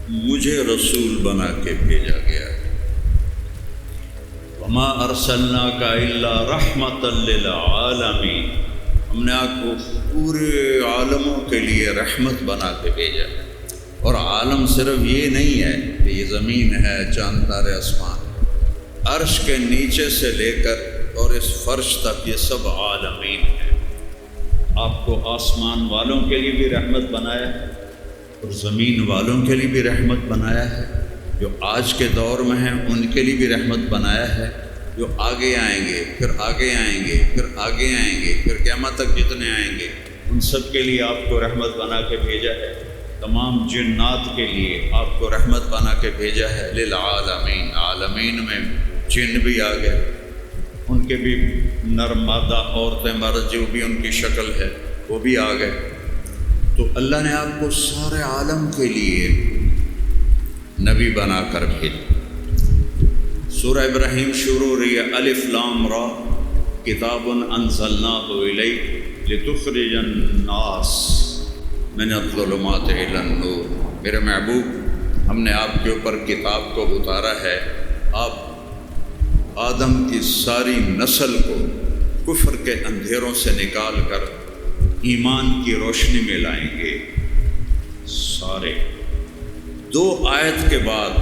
مجھے رسول بنا کے بھیجا گیا ہے۔ وما ارسلناک الا رحمۃ للعالمین، ہم نے آپ کو پورے عالموں کے لیے رحمت بنا کے بھیجا ہے۔ اور عالم صرف یہ نہیں ہے کہ یہ زمین ہے، چاند تارے آسمان، عرش کے نیچے سے لے کر اور اس فرش تک یہ سب عالمین ہیں۔ آپ کو آسمان والوں کے لیے بھی رحمت بنایا ہے اور زمین والوں کے لیے بھی رحمت بنایا ہے، جو آج کے دور میں ہیں ان کے لیے بھی رحمت بنایا ہے، جو آگے آئیں گے، پھر آگے آئیں گے، پھر آگے آئیں گے، پھر قیامت تک جتنے آئیں گے ان سب کے لیے آپ کو رحمت بنا کے بھیجا ہے۔ تمام جنات کے لیے آپ کو رحمت بنا کے بھیجا ہے۔ للعالمین، عالمین میں جن بھی آ گئے، ان کے بھی نر مادہ عورتیں مرد جو بھی ان کی شکل ہے وہ بھی آ گئے۔ تو اللہ نے آپ کو سارے عالم کے لیے نبی بنا کر بھیجا۔ سورہ ابراہیم شروع رہی ہے الف لام را کتاب انزلناہ الیک لتخرج الناس من الظلمات الی النور۔ میرے محبوب ہم نے آپ کے اوپر کتاب کو اتارا ہے، آپ آدم کی ساری نسل کو کفر کے اندھیروں سے نکال کر ایمان کی روشنی میں لائیں گے۔ سارے 2 آیت کے بعد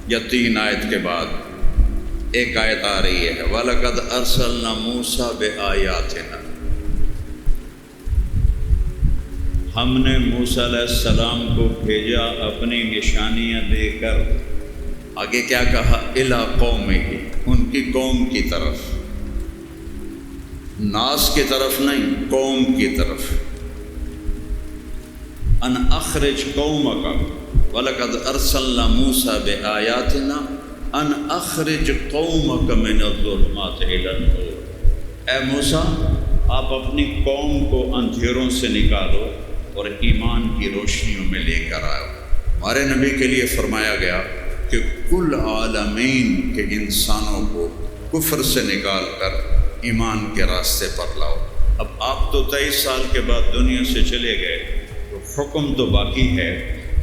یا 3 آیت کے بعد ایک آیت آ رہی ہے وَلَقَدْ أَرْسَلْنَا مُوسَىٰ بِآيَاتِنَا، ہم نے موسیٰ علیہ السلام کو بھیجا اپنی نشانیاں دے کر۔ آگے کیا کہا؟ اِلَىٰ قَوْمِهِ، ان کی قوم کی طرف، ناس کی طرف نہیں، قوم کی طرف۔ ان اخرج قومک وَلَقَدْ أَرْسَلْنَا مُوسَىٰ بِآيَاتِنَا ان اخرج قومک من الظلمات الی النور، اے موسیٰ آپ اپنی قوم کو اندھیروں سے نکالو اور ایمان کی روشنیوں میں لے کر آؤ۔ ہمارے نبی کے لیے فرمایا گیا کہ کل عالمین کے انسانوں کو کفر سے نکال کر ایمان کے راستے پر لاؤ۔ اب آپ تو 23 سال کے بعد دنیا سے چلے گئے تو حکم تو باقی ہے،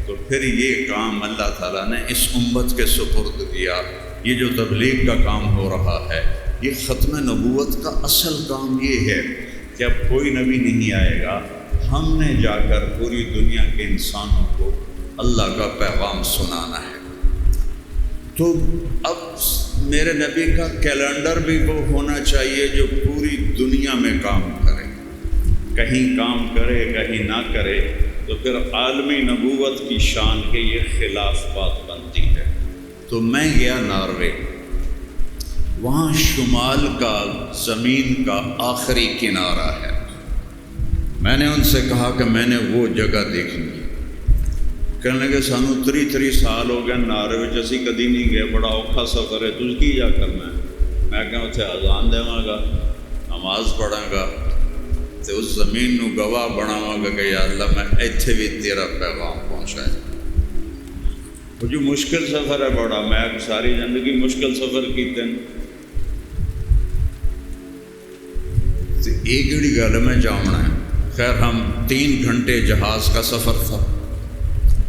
تو پھر یہ کام اللہ تعالیٰ نے اس امت کے سپرد کیا۔ یہ جو تبلیغ کا کام ہو رہا ہے، یہ ختم نبوت کا اصل کام یہ ہے کہ اب کوئی نبی نہیں آئے گا، ہم نے جا کر پوری دنیا کے انسانوں کو اللہ کا پیغام سنانا ہے۔ تو اب میرے نبی کا کیلنڈر بھی وہ ہونا چاہیے جو پوری دنیا میں کام کرے، کہیں کام کرے کہیں نہ کرے، تو پھر عالمی نبوت کی شان کے یہ خلاف بات بنتی ہے۔ تو میں گیا ناروے، وہاں شمال کا زمین کا آخری کنارہ ہے۔ میں نے ان سے کہا کہ میں نے وہ جگہ دیکھنی ہے۔ کہنے لگے سانو 33 سال ہو گئے ناروے وچ اسی کدی نہیں گئے، بڑا اوکھا سفر ہے، تجھ کی جا کرنا ہے؟ میں کہا اتنے اذان دیواں گا، نماز پڑھاں گا، تے اس زمین نو گواہ بناواں گا کہ یا اللہ میں ایتھے بھی تیرا پیغام پہنچایا۔ وہ جو مشکل سفر ہے بڑا، میں ساری زندگی مشکل سفر کیتے ہیں، تے ایک جڑی گل میں جاننا ہے۔ خیر ہم 3 گھنٹے جہاز کا سفر تھا۔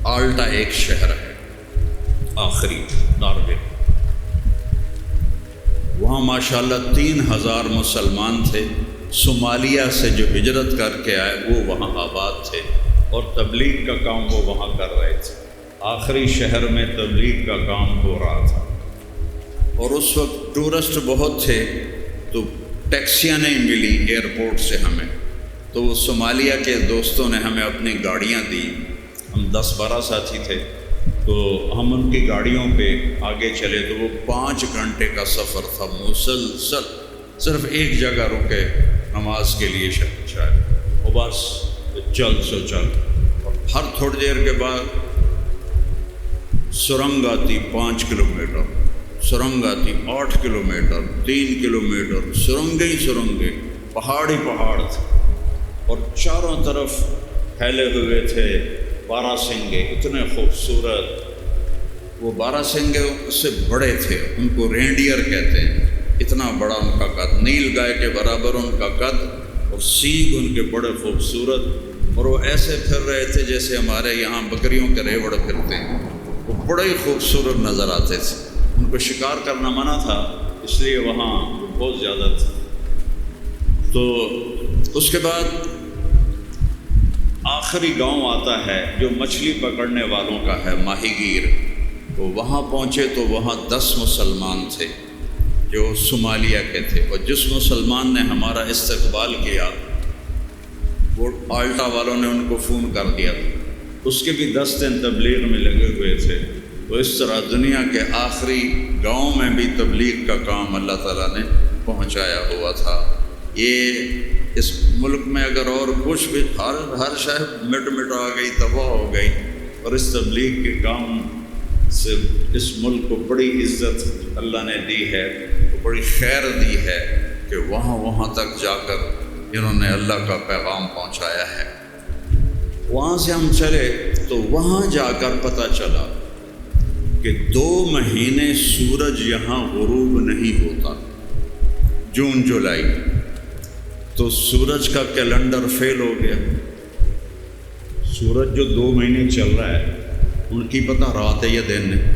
آلٹا ایک شہر ہے آخری ناروے، وہاں ماشاءاللہ 3000 مسلمان تھے، صومالیہ سے جو ہجرت کر کے آئے وہ وہاں آباد تھے اور تبلیغ کا کام وہ وہاں کر رہے تھے۔ آخری شہر میں تبلیغ کا کام ہو رہا تھا اور اس وقت ٹورسٹ بہت تھے، تو ٹیکسیاں نہیں ملی ایئرپورٹ سے ہمیں، تو وہ صومالیہ کے دوستوں نے ہمیں اپنی گاڑیاں دی۔ ہم 10-12 ساتھی تھے، تو ہم ان کی گاڑیوں پہ آگے چلے، تو وہ 5 گھنٹے کا سفر تھا مسلسل، صرف ایک جگہ رکے نماز کے لیے شاید، اور بس چل سو چل، اور ہر تھوڑی دیر کے بعد سرنگ آتی 5 کلومیٹر، سرنگ آتی 8 کلومیٹر، 3 کلومیٹر، سرنگیں ہی سرنگیں، پہاڑ ہی پہاڑ تھے، اور چاروں طرف پھیلے ہوئے تھے بارہ سنگے، اتنے خوبصورت۔ وہ بارہ سنگے اس سے بڑے تھے، ان کو رینڈیئر کہتے ہیں، اتنا بڑا ان کا قد، نیل گائے کے برابر ان کا قد، اور سینگ ان کے بڑے خوبصورت، اور وہ ایسے پھر رہے تھے جیسے ہمارے یہاں بکریوں کے ریوڑ پھرتے ہیں، وہ بڑے ہی خوبصورت نظر آتے تھے۔ ان کو شکار کرنا منع تھا، اس لیے وہاں بہت زیادہ تھے۔ تو اس کے بعد آخری گاؤں آتا ہے جو مچھلی پکڑنے والوں کا ہے، ماہی گیر۔ تو وہاں پہنچے تو وہاں 10 مسلمان تھے جو صومالیہ کے تھے، اور جس مسلمان نے ہمارا استقبال کیا وہ آلٹا والوں نے ان کو فون کر دیا تھا، اس کے بھی 10 دن تبلیغ میں لگے ہوئے تھے۔ تو اس طرح دنیا کے آخری گاؤں میں بھی تبلیغ کا کام اللہ تعالیٰ نے پہنچایا ہوا تھا۔ یہ اس ملک میں اگر اور کچھ بھی ہر شہر مٹ آ گئی، تباہ ہو گئی، اور اس تبلیغ کے کام سے اس ملک کو بڑی عزت اللہ نے دی ہے، بڑی خیر دی ہے کہ وہاں تک جا کر انہوں نے اللہ کا پیغام پہنچایا ہے۔ وہاں سے ہم چلے تو وہاں جا کر پتہ چلا کہ 2 مہینے سورج یہاں غروب نہیں ہوتا، جون جولائی، تو سورج کا کیلنڈر فیل ہو گیا۔ سورج جو 2 مہینے چل رہا ہے، ان کی پتہ رات ہے یا دن ہے،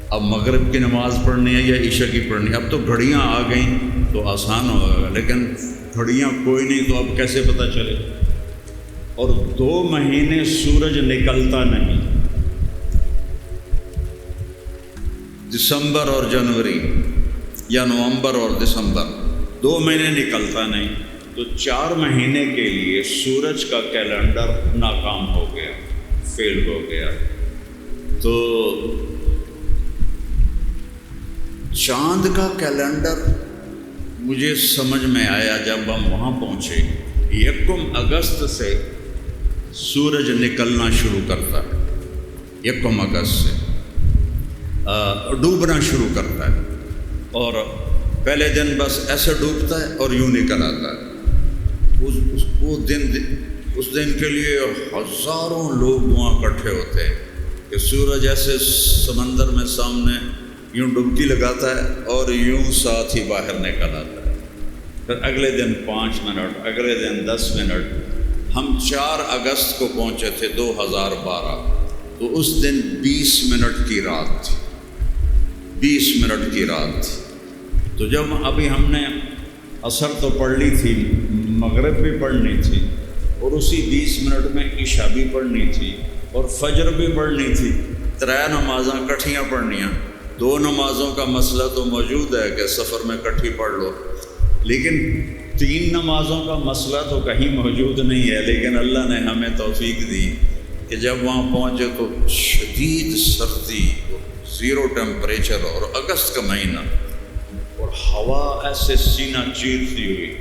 اب مغرب کی نماز پڑھنی ہے یا عشاء کی پڑھنی ہے۔ اب تو گھڑیاں آ گئیں تو آسان ہوگا، لیکن گھڑیاں کوئی نہیں، تو اب کیسے پتہ چلے؟ اور 2 مہینے سورج نکلتا نہیں، دسمبر اور جنوری یا نومبر اور دسمبر، 2 مہینے نکلتا نہیں، تو 4 مہینے کے لیے سورج کا کیلنڈر ناکام ہو گیا، فیل ہو گیا۔ تو چاند کا کیلنڈر مجھے سمجھ میں آیا جب ہم وہاں پہنچے۔ 1 اگست سے سورج نکلنا شروع کرتا ہے، 1 اگست سے، ڈوبنا شروع کرتا ہے، اور پہلے دن بس ایسے ڈوبتا ہے اور یوں نکل آتا ہے۔ اس دن کے لیے ہزاروں لوگ وہاں اکٹھے ہوتے ہیں کہ سورج ایسے سمندر میں سامنے یوں ڈبکی لگاتا ہے اور یوں ساتھ ہی باہر نکل آتا ہے۔ پھر اگلے دن 5 منٹ، اگلے دن 10 منٹ۔ ہم 4 اگست کو پہنچے تھے 2012، تو اس دن 20 منٹ کی رات تھی، 20 منٹ کی رات تھی۔ تو جب ابھی ہم نے عصر تو پڑھ لی تھی، مغرب بھی پڑھنی تھی، اور اسی 20 منٹ میں عشاء بھی پڑھنی تھی اور فجر بھی پڑھنی تھی، 3 نمازاں کٹھیاں پڑھنیاں۔ 2 نمازوں کا مسئلہ تو موجود ہے کہ سفر میں کٹھی پڑھ لو، لیکن 3 نمازوں کا مسئلہ تو کہیں موجود نہیں ہے۔ لیکن اللہ نے ہمیں توفیق دی کہ جب وہاں پہنچے تو شدید سردی، 0 ٹیمپریچر، اور اگست کا مہینہ، اور ہوا ایسے سینہ چیرتی ہوئی۔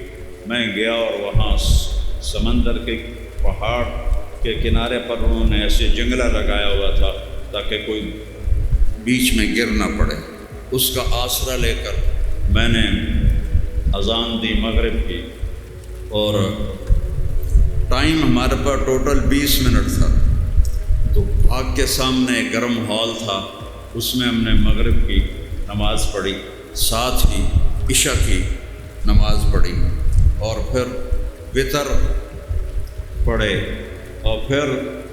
میں گیا اور وہاں سمندر کے پہاڑ کے کنارے پر انہوں نے ایسے جنگلہ لگایا ہوا تھا تاکہ کوئی بیچ میں گر نہ پڑے۔ اس کا آسرا لے کر میں نے اذان دی مغرب کی، اور ٹائم ہمارے پاس ٹوٹل 20 منٹ تھا۔ تو آگ کے سامنے گرم ہال تھا، اس میں ہم نے مغرب کی نماز پڑھی، ساتھ ہی عشاء کی نماز پڑھی، اور پھر وتر پڑھے، اور پھر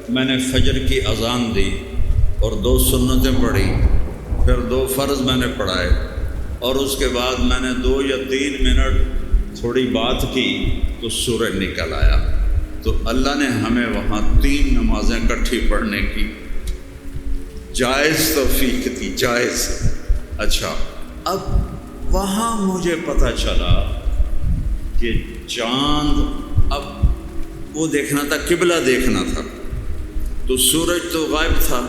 میں نے فجر کی اذان دی اور 2 سنتیں پڑھی، پھر 2 فرض میں نے پڑھائے، اور اس کے بعد میں نے 2 یا 3 منٹ تھوڑی بات کی تو سورج نکل آیا۔ تو اللہ نے ہمیں وہاں 3 نمازیں اکٹھی پڑھنے کی جائز توفیق دی، جائز۔ اچھا، اب وہاں مجھے پتہ چلا کہ چاند، اب وہ دیکھنا تھا، قبلہ دیکھنا تھا، تو سورج تو غائب تھا،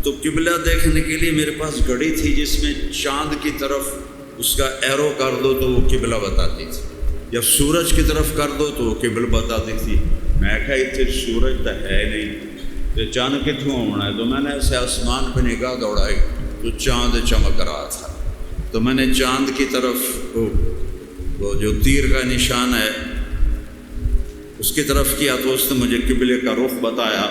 تو قبلہ دیکھنے کے لیے میرے پاس گھڑی تھی جس میں چاند کی طرف اس کا ایرو کر دو تو وہ قبلہ بتاتی تھی، یا سورج کی طرف کر دو تو وہ قبلہ بتاتی تھی۔ میں کہا اتنے سورج تو ہے نہیں، تو چاند کتوں ہونا ہے؟ تو میں نے ایسے آسمان پہ نگاہ دوڑائی تو چاند چمک رہا تھا، تو میں نے چاند کی طرف وہ جو تیر کا نشان ہے اس کی طرف کیا، تو اس نے مجھے قبلے کا رخ بتایا۔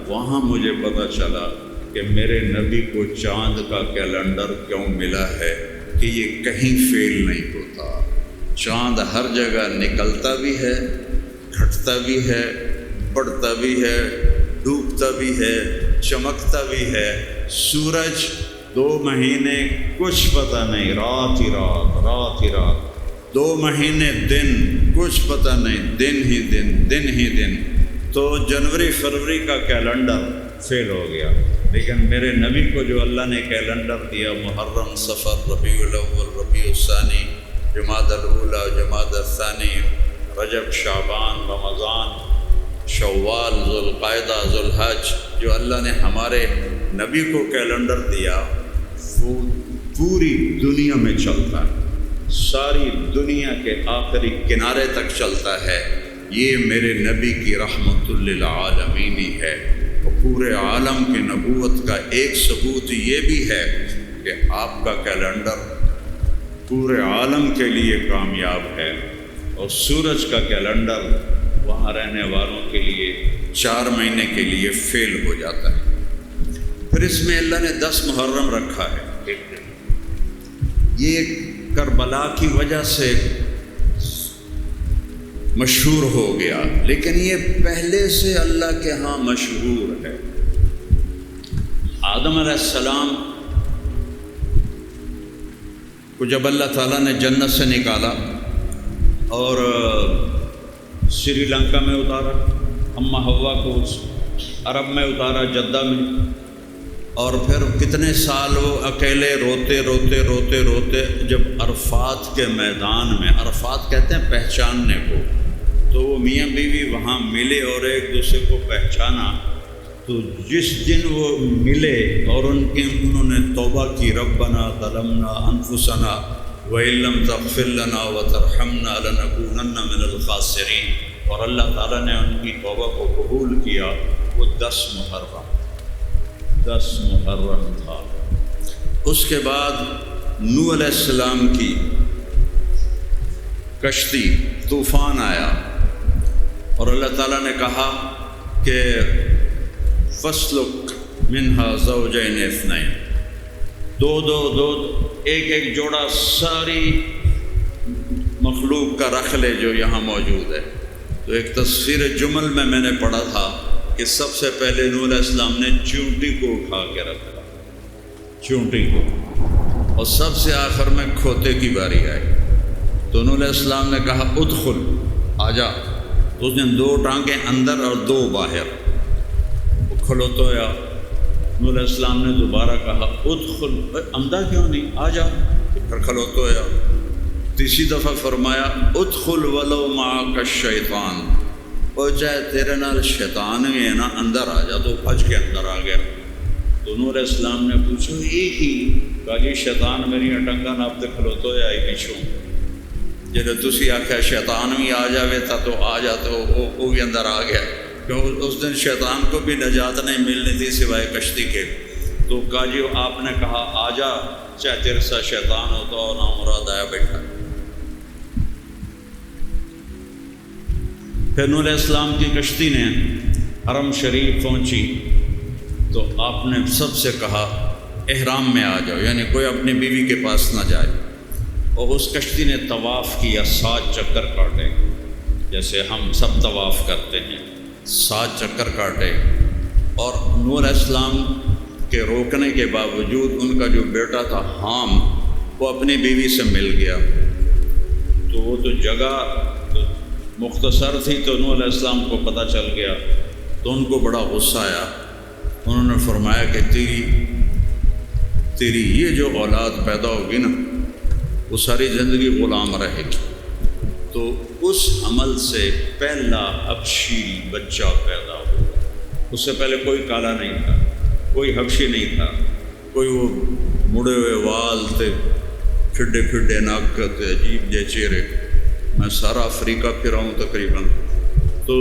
وہاں مجھے پتہ چلا کہ میرے نبی کو چاند کا کیلنڈر کیوں ملا ہے کہ یہ کہیں فیل نہیں ہوتا۔ چاند ہر جگہ نکلتا بھی ہے، گھٹتا بھی ہے، بڑھتا بھی ہے، ڈوبتا بھی ہے، چمکتا بھی ہے۔ سورج 2 مہینے کچھ پتہ نہیں، رات ہی رات، رات ہی رات۔ 2 مہینے دن، کچھ پتہ نہیں، دن ہی دن، دن ہی دن۔ تو جنوری فروری کا کیلنڈر فیل ہو گیا، لیکن میرے نبی کو جو اللہ نے کیلنڈر دیا، محرم، صفر، ربیع الاول، ربیع الثانی، جمادی الاولی، جمادی الثانی، رجب، شعبان، رمضان، شوال، ذوالقعدہ، ذوالحج، جو اللہ نے ہمارے نبی کو کیلنڈر دیا، وہ پوری دنیا میں چلتا ہے، ساری دنیا کے آخری کنارے تک چلتا ہے۔ یہ میرے نبی کی رحمت للعالمین ہی ہے، اور پورے عالم کی نبوت کا ایک ثبوت یہ بھی ہے کہ آپ کا کیلنڈر پورے عالم کے لیے کامیاب ہے، اور سورج کا کیلنڈر وہاں رہنے والوں کے لیے 4 مہینے کے لیے فیل ہو جاتا ہے۔ پھر اس میں اللہ نے 10 محرم رکھا ہے، ایک دن۔ یہ کربلا کی وجہ سے مشہور ہو گیا، لیکن یہ پہلے سے اللہ کے ہاں مشہور ہے۔ آدم علیہ السلام کو جب اللہ تعالیٰ نے جنت سے نکالا اور سری لنکا میں اتارا، اماں حوا کو عرب میں اتارا، جدہ میں، اور پھر کتنے سال وہ اکیلے روتے روتے روتے روتے جب عرفات کے میدان میں، عرفات کہتے ہیں پہچاننے کو، تو وہ میاں بیوی وہاں ملے اور ایک دوسرے کو پہچانا۔ تو جس دن وہ ملے اور انہوں نے توبہ کی، ربنا ظلمنا انفسنا وَإِن لَّمْ تَغْفِرْ لَنَا وَتَرْحَمْنَا لَنَكُونَنَّ مِنَ الْخَاسِرِينَ، اور اللہ تعالیٰ نے ان کی توبہ کو قبول کیا۔ وہ 10 محرم تھا۔ اس کے بعد نوح علیہ السلام کی کشتی، طوفان آیا اور اللہ تعالیٰ نے کہا کہ فَاسْلُكْ مِنْهَا زَوْجَيْنِ اثْنَيْنِ، دو ایک جوڑا ساری مخلوق کا رکھ لے جو یہاں موجود ہے۔ تو ایک تصویر جمل میں نے پڑھا تھا کہ سب سے پہلے نوح علیہ السلام نے چونٹی کو اٹھا کے رکھا، چونٹی کو، اور سب سے آخر میں کھوتے کی باری آئی تو نوح علیہ السلام نے کہا ادخل، آجا۔ تو اس نے 2 ٹانکیں اندر اور 2 باہر، وہ کھلوتویا۔ نوح علیہ السلام نے دوبارہ کہا ادخل، اندر کیوں نہیں، آجا، پھر کھلوتویا۔ تیسری دفعہ فرمایا ادخل ولو معک الشیطان، اور چاہے تیرے نال شیطان بھی ہے نا، اندر آ جا۔ تو بھج کے اندر آ گیا۔ تو نوح علیہ السلام نے پوچھو ایک ہی، کہا جی شیطان میری ٹنگا ناپ تے کھلوتویا ہی پیچھوں، جب تسی آخیا شیطان بھی آ جاوے تھا تو آ جا، تو وہ بھی اندر آ گیا، کیونکہ اس دن شیطان کو بھی نجات نہیں ملنی تھی سوائے کشتی کے۔ تو کہا جی آپ نے کہا آ جا، چاہے تیرے ساتھ شیطان ہو تو نامراد آیا بیٹھا۔ پھر نوح علیہ السلام کی کشتی نے حرم شریف پہنچی تو آپ نے سب سے کہا احرام میں آ جاؤ، یعنی کوئی اپنی بیوی کے پاس نہ جائے۔ اور اس کشتی نے طواف کیا، 7 چکر کاٹے، جیسے ہم سب طواف کرتے ہیں، 7 چکر کاٹے۔ اور نوح علیہ السلام کے روکنے کے باوجود ان کا جو بیٹا تھا حام، وہ اپنی بیوی سے مل گیا۔ تو وہ تو جگہ مختصر تھی تو نوح علیہ السلام کو پتہ چل گیا، تو ان کو بڑا غصہ آیا۔ انہوں نے فرمایا کہ تیری یہ جو اولاد پیدا ہوگی نا، وہ ساری زندگی غلام رہے گی۔ تو اس عمل سے پہلا حبشی بچہ پیدا ہوا۔ اس سے پہلے کوئی کالا نہیں تھا، کوئی حبشی نہیں تھا، کوئی وہ مڑے ہوئے وال تھے، پھڈے ناک تھے، عجیب جے چہرے، میں سارا افریقہ پھرا ہوں تقریباً۔ تو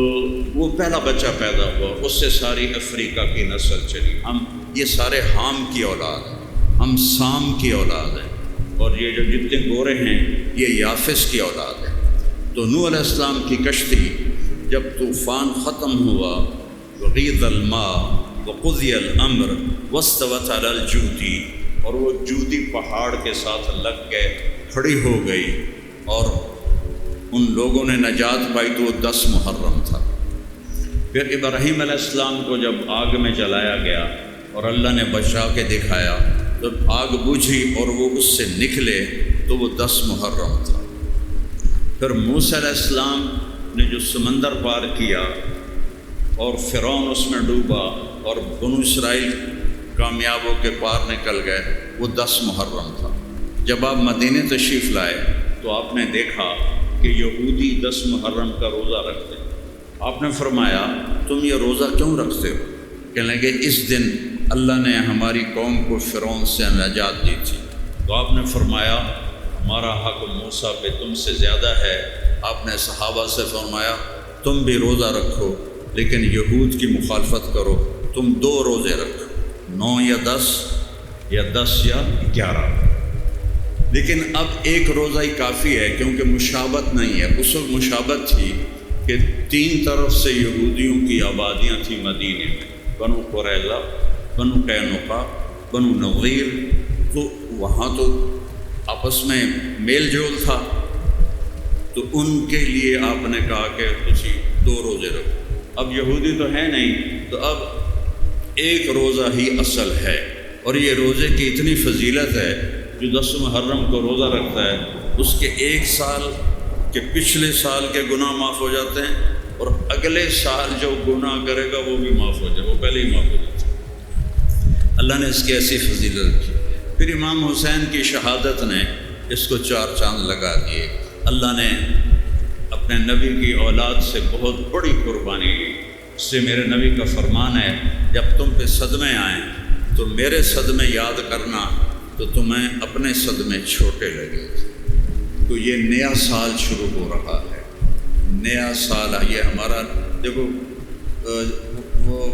وہ پہلا بچہ پیدا ہوا، اس سے ساری افریقہ کی نسل چلی۔ ہم یہ سارے حام کی اولاد ہیں، ہم سام کی اولاد ہیں، اور یہ جو جتنے گورے ہیں یہ یافس کی اولاد ہے۔ تو نوح علیہ السلام کی کشتی جب طوفان ختم ہوا، وغیض الماء وقضی الامر واستوت علی الجودی، اور وہ جودی پہاڑ کے ساتھ لگ کے کھڑی ہو گئی، اور ان لوگوں نے نجات پائی، تو وہ 10 محرم تھا۔ پھر ابراہیم علیہ السلام کو جب آگ میں جلایا گیا اور اللہ نے بچا کے دکھایا، جب آگ بجھی اور وہ اس سے نکلے تو وہ 10 محرم تھا۔ پھر موسیٰ علیہ السلام نے جو سمندر پار کیا اور فرعون اس میں ڈوبا اور بنو اسرائیل کامیاب ہو کے پار نکل گئے، وہ 10 محرم تھا۔ جب آپ مدینے تشریف لائے تو آپ نے دیکھا کہ یہودی 10 محرم کا روزہ رکھتے ہیں۔ آپ نے فرمایا تم یہ روزہ کیوں رکھتے ہو؟ کہنے لگے اس دن اللہ نے ہماری قوم کو فرعون سے نجات دی تھی۔ تو آپ نے فرمایا ہمارا حق موسیٰ پہ تم سے زیادہ ہے۔ آپ نے صحابہ سے فرمایا تم بھی روزہ رکھو، لیکن یہود کی مخالفت کرو، تم 2 روزے رکھو، 9 یا 10 یا 10 یا 11۔ لیکن اب ایک روزہ ہی کافی ہے، کیونکہ مشابت نہیں ہے۔ اس وقت مشابت تھی کہ 3 طرف سے یہودیوں کی آبادیاں تھیں مدینے میں، بنو قریظہ، بنو قینقاع، بنو نضیر۔ تو وہاں تو آپس میں میل جول تھا، تو ان کے لیے آپ نے کہا کہ تسی 2 روزے رکھو۔ اب یہودی تو ہے نہیں، تو اب ایک روزہ ہی اصل ہے، اور یہ روزے کی اتنی فضیلت ہے، جو 10 محرم کو روزہ رکھتا ہے اس کے 1 سال کے پچھلے سال کے گناہ معاف ہو جاتے ہیں، اور اگلے سال جو گناہ کرے گا وہ بھی معاف ہو جائے، وہ پہلے ہی معاف ہو جاتے ہیں۔ اللہ نے اس کی ایسی فضیلت رکھی۔ پھر امام حسین کی شہادت نے اس کو 4 چاند لگا دیے۔ اللہ نے اپنے نبی کی اولاد سے بہت بڑی قربانی لی۔ اس سے میرے نبی کا فرمان ہے جب تم پہ صدمے آئیں تو میرے صدمے یاد کرنا، تو تمہیں اپنے صدمے چھوٹے لگے۔ تو یہ نیا سال شروع ہو رہا ہے، نیا سال یہ ہمارا۔ دیکھو وہ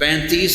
35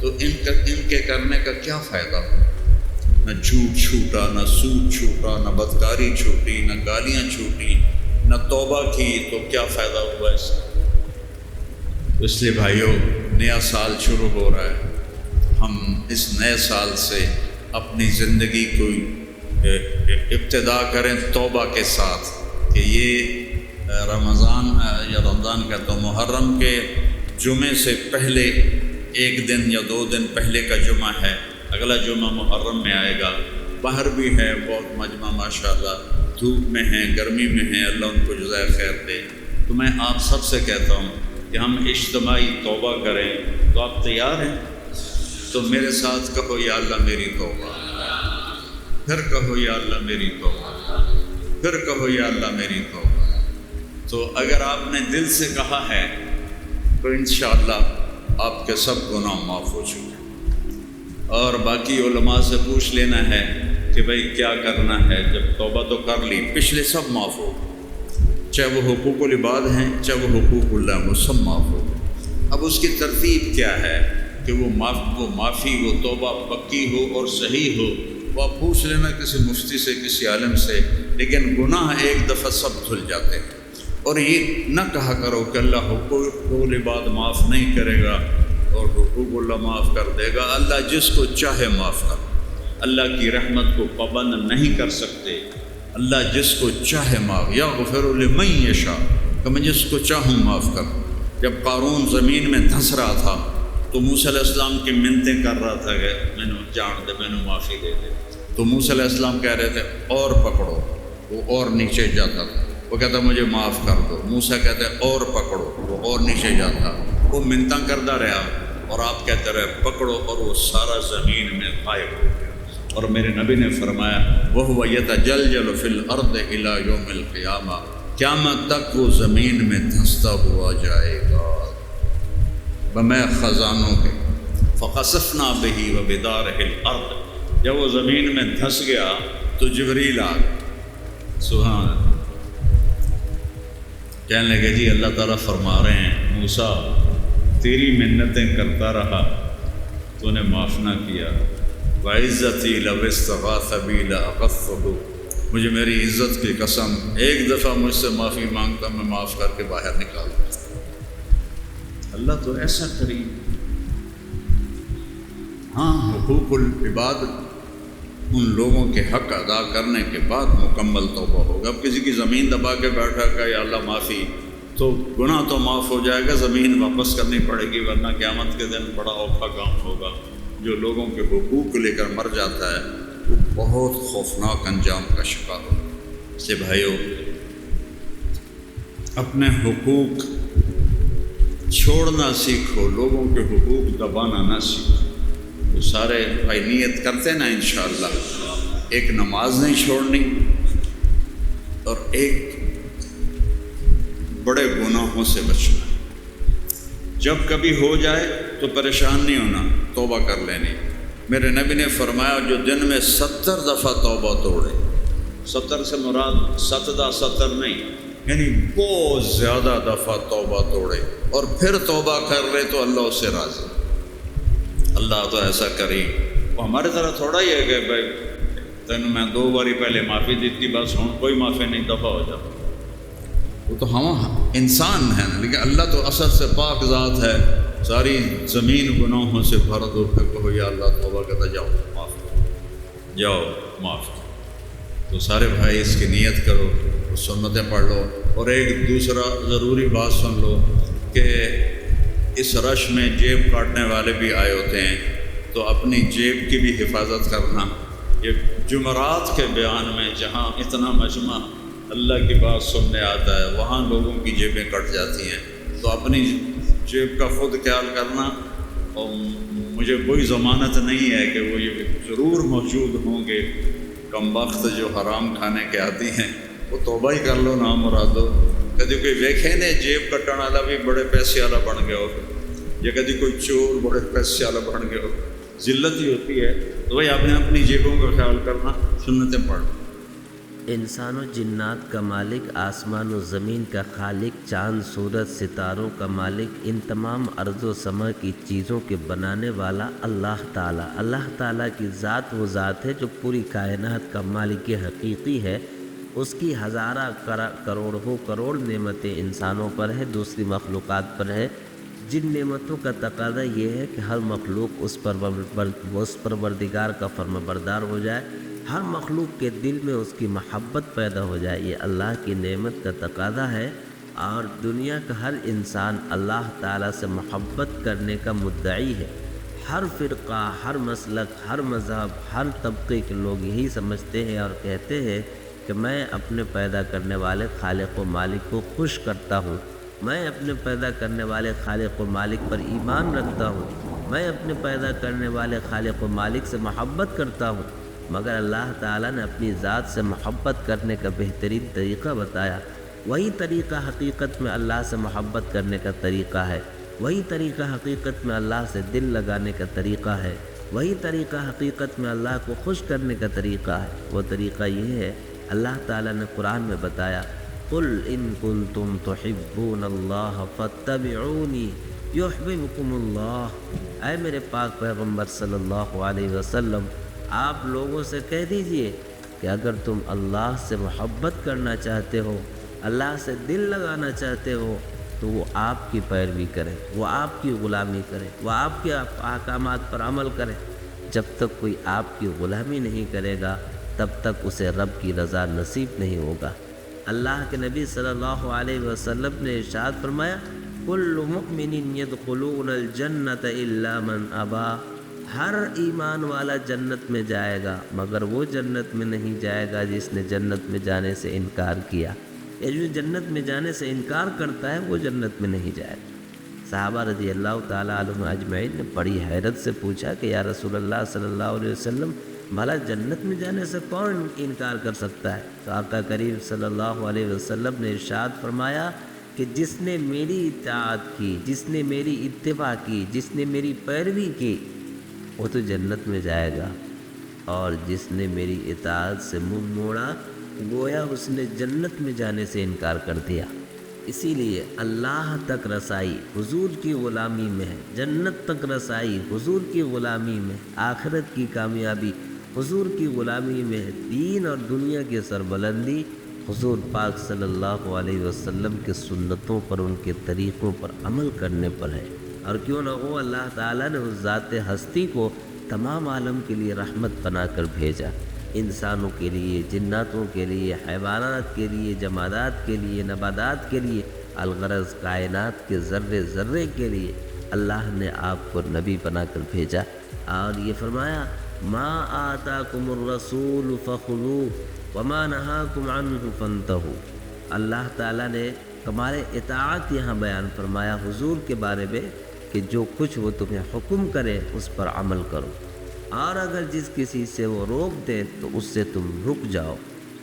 تو ان کے کرنے کا کیا فائدہ؟ نہ جھوٹ چھوٹا، نہ سود چھوٹا، نہ بدکاری چھوٹی، نہ گالیاں چھوٹی، نہ توبہ کی، تو کیا فائدہ ہوا اس کا؟ اس لیے بھائیوں، نیا سال شروع ہو رہا ہے، ہم اس نئے سال سے اپنی زندگی کو ابتدا کریں توبہ کے ساتھ، کہ یہ رمضان یا رمضان کا تو محرم کے جمعے سے پہلے ایک دن یا 2 دن پہلے کا جمعہ ہے، اگلا جمعہ محرم میں آئے گا۔ باہر بھی ہے بہت مجمع ماشاءاللہ، دھوپ میں ہیں، گرمی میں ہیں، اللہ ان کو جزائے خیر دے۔ تو میں آپ سب سے کہتا ہوں کہ ہم اجتماعی توبہ کریں، تو آپ تیار ہیں؟ تو میرے ساتھ کہو یا اللہ میری توبہ، پھر کہو یا اللہ میری توبہ، پھر کہو یا اللہ میری توبہ۔ تو اگر آپ نے دل سے کہا ہے تو انشاءاللہ آپ کے سب گناہ معاف ہو چکے، اور باقی علماء سے پوچھ لینا ہے کہ بھئی کیا کرنا ہے۔ جب توبہ تو کر لی، پچھلے سب معاف ہو، چاہے وہ حقوق العباد ہیں، چاہے وہ حقوق اللہ، وہ سب معاف ہو۔ اب اس کی ترتیب کیا ہے کہ وہ معافی، وہ توبہ پکی ہو اور صحیح ہو، وہ آپ پوچھ لینا کسی مفتی سے، کسی عالم سے، لیکن گناہ ایک دفعہ سب دھل جاتے ہیں۔ اور یہ نہ کہا کرو کہ اللہ حقوق العباد معاف نہیں کرے گا اور حقوق اللہ معاف کر دے گا۔ اللہ جس کو چاہے معاف کر، اللہ کی رحمت کو پابند نہیں کر سکتے۔ اللہ جس کو چاہے معاف، یغفر لمن یشاء، کہ میں جس کو چاہوں معاف کر۔ جب قارون زمین میں دھنس رہا تھا تو موسیٰ علیہ السلام کی منتیں کر رہا تھا کہ میں نے جان دے، میں نے معافی دے دے، تو موسیٰ علیہ السلام کہہ رہے تھے اور پکڑو، وہ اور نیچے جاتا تھا، وہ کہتا مجھے معاف کر دو، موسیٰ کہتے اور پکڑو، وہ اور نیچے جاتا، وہ منتیں کرتا رہا اور آپ کہتے رہے پکڑو، اور وہ سارا زمین میں غائب ہو گیا۔ اور میرے نبی نے فرمایا وَهُوَ يَتَجَلْجَلُ فِي الْأَرْضِ إِلَى يَوْمِ الْقِيَامَةِ، قیامت تک وہ زمین میں دھنستا ہوا جائے گا بمے خزانوں کے۔ فَخَسَفْنَا بِهِ وَبِدَارِهِ الْأَرْضِ، جب وہ زمین میں دھنس گیا تو جبریل آ گیا، سبحان اللہ، کہنے لگے جی اللہ تعالیٰ فرما رہے ہیں موسیٰ تیری منتیں کرتا رہا، تو نے معاف نہ کیا، وَعِزَّتِي لَوِ اسْتَغَاثَ بِي لَأَغَثْتُهُ، مجھے میری عزت کی قسم ایک دفعہ مجھ سے معافی مانگتا میں معاف کر کے باہر نکال دیتا۔ اللہ تو ایسا کریم۔ ہاں حقوق العباد ان لوگوں کے حق ادا کرنے کے بعد مکمل توبہ ہوگا۔ اب کسی کی زمین دبا کے بیٹھا کہ یا اللہ معافی، تو گناہ تو معاف ہو جائے گا، زمین واپس کرنی پڑے گی، ورنہ قیامت کے دن بڑا اوکھا کام ہوگا۔ جو لوگوں کے حقوق لے کر مر جاتا ہے وہ بہت خوفناک انجام کا شکار ہوگا۔ اس لیے بھائیوں، اپنے حقوق چھوڑنا سیکھو، لوگوں کے حقوق دبانا نہ سیکھو۔ تو سارے بھائی نیت کرتے نا انشاءاللہ، ایک نماز نہیں چھوڑنی اور ایک بڑے گناہوں سے بچنا۔ جب کبھی ہو جائے تو پریشان نہیں ہونا، توبہ کر لینی۔ میرے نبی نے فرمایا جو دن میں 70 دفعہ توبہ توڑے، 70 سے مراد 70 نہیں، یعنی بہت زیادہ دفعہ توبہ توڑے اور پھر توبہ کر لے تو اللہ اس سے راضی۔ اللہ تو ایسا کریم، وہ ہمارے طرح تھوڑا ہی ہے کہ بھائی تین میں 2 باری پہلے معافی دیتی بس ہوں کوئی معافی نہیں، دفعہ ہو جاتا۔ وہ تو ہم انسان ہیں، لیکن اللہ تو اصل سے پاک ذات ہے، ساری زمین گناہوں سے بھر دو، پھر کہو یا اللہ توبہ کرتا جاؤ معاف کرو، جاؤ معاف کرو۔ تو سارے بھائی اس کی نیت کرو، سنتیں پڑھ لو، اور ایک دوسرا ضروری بات سن لو کہ اس رش میں جیب کاٹنے والے بھی آئے ہوتے ہیں، تو اپنی جیب کی بھی حفاظت کرنا۔ یہ جمعرات کے بیان میں جہاں اتنا مجمع اللہ کی بات سننے آتا ہے وہاں لوگوں کی جیبیں کٹ جاتی ہیں، تو اپنی جیب کا خود خیال کرنا۔ اور مجھے کوئی ضمانت نہیں ہے کہ وہ یہ ضرور موجود ہوں گے، کم وقت جو حرام کھانے کے عادی ہیں، وہ توبہ ہی کر لو نا مرادو۔ کدی کوئی ویکھے نے جیب کٹن والا بھی بڑے پیسے والا بن گیا ہو، یا کدی کوئی چور بڑے پیسے والا بن گیا ہو، ذلت ہی ہوتی ہے۔ تو بھائی آپ نے اپنی جیبوں کا خیال کرنا، سنتیں پڑھ انسان و جنات کا مالک، آسمان و زمین کا خالق، چاند سورج ستاروں کا مالک، ان تمام ارض و سما کی چیزوں کے بنانے والا اللہ تعالیٰ۔ اللہ تعالیٰ کی ذات وہ ذات ہے جو پوری کائنات کا مالک حقیقی ہے۔ اس کی ہزارہ کروڑوں کروڑ نعمتیں انسانوں پر ہے، دوسری مخلوقات پر ہے، جن نعمتوں کا تقاضا یہ ہے کہ ہر مخلوق اس پروردگار کا فرمانبردار ہو جائے، ہر مخلوق کے دل میں اس کی محبت پیدا ہو جائے۔ یہ اللہ کی نعمت کا تقاضا ہے، اور دنیا کا ہر انسان اللہ تعالیٰ سے محبت کرنے کا مدعی ہے۔ ہر فرقہ، ہر مسلک، ہر مذہب، ہر طبقے کے لوگ یہی سمجھتے ہیں اور کہتے ہیں کہ میں اپنے پیدا کرنے والے خالق و مالک کو خوش کرتا ہوں، میں اپنے پیدا کرنے والے خالق و مالک پر ایمان رکھتا ہوں، میں اپنے پیدا کرنے والے خالق و مالک سے محبت کرتا ہوں۔ مگر اللہ تعالیٰ نے اپنی ذات سے محبت کرنے کا بہترین طریقہ بتایا۔ وہی طریقہ حقیقت میں اللہ سے محبت کرنے کا طریقہ ہے، وہی طریقہ حقیقت میں اللہ سے دل لگانے کا طریقہ ہے، وہی طریقہ حقیقت میں اللہ کو خوش کرنے کا طریقہ ہے۔ وہ طریقہ یہ ہے، اللہ تعالیٰ نے قرآن میں بتایا، قُلْ إِن كُنتُمْ تُحِبُّونَ اللَّهَ فَاتَّبِعُونِي يُحْبِبْكُمُ اللَّهُ۔ اے میرے پاک پیغمبر صلی اللہ علیہ وسلم، آپ لوگوں سے کہہ دیجئے کہ اگر تم اللہ سے محبت کرنا چاہتے ہو، اللہ سے دل لگانا چاہتے ہو، تو وہ آپ کی پیروی کرے، وہ آپ کی غلامی کرے، وہ آپ کے احکامات پر عمل کرے۔ جب تک کوئی آپ کی غلامی نہیں کرے گا، تب تک اسے رب کی رضا نصیب نہیں ہوگا۔ اللہ کے نبی صلی اللہ علیہ وسلم نے ارشاد فرمایا، کل مؤمن یدخلون الجنت الا من ابا۔ ہر ایمان والا جنت میں جائے گا، مگر وہ جنت میں نہیں جائے گا جس نے جنت میں جانے سے انکار کیا۔ یہ جو جنت میں جانے سے انکار کرتا ہے وہ جنت میں نہیں جائے گا۔ صحابہ رضی اللہ تعالیٰ عنہم اجمعین نے بڑی حیرت سے پوچھا کہ یا رسول اللہ صلی اللہ علیہ وسلم، بھلا جنت میں جانے سے کون انکار کر سکتا ہے؟ تو آقا کریم صلی اللہ علیہ وسلم نے ارشاد فرمایا کہ جس نے میری اطاعت کی، جس نے میری اتباع کی، جس نے میری پیروی کی، وہ تو جنت میں جائے گا، اور جس نے میری اطاعت سے منہ موڑا، گویا اس نے جنت میں جانے سے انکار کر دیا۔ اسی لیے اللہ تک رسائی حضور کی غلامی میں ہے، جنت تک رسائی حضور کی غلامی میں، آخرت کی کامیابی حضور کی غلامی میں ہے، دین اور دنیا کی سربلندی حضور پاک صلی اللہ علیہ وسلم کے سنتوں پر، ان کے طریقوں پر عمل کرنے پر ہے۔ اور کیوں نہ ہو، اللہ تعالیٰ نے اس ذات ہستی کو تمام عالم کے لیے رحمت بنا کر بھیجا، انسانوں کے لیے، جناتوں کے لیے، حیوانات کے لیے، جمادات کے لیے، نباتات کے لیے، الغرض کائنات کے ذرے ذرے کے لیے اللہ نے آپ کو نبی بنا کر بھیجا، اور یہ فرمایا ما آتاکم الرسول فخذوہ وما نہاکم عنہ فانتہوا۔ اللہ تعالیٰ نے کمال اطاعت یہاں بیان فرمایا حضور کے بارے میں کہ جو کچھ وہ تمہیں حکم کرے اس پر عمل کرو، اور اگر جس کسی سے وہ روک دے تو اس سے تم رک جاؤ۔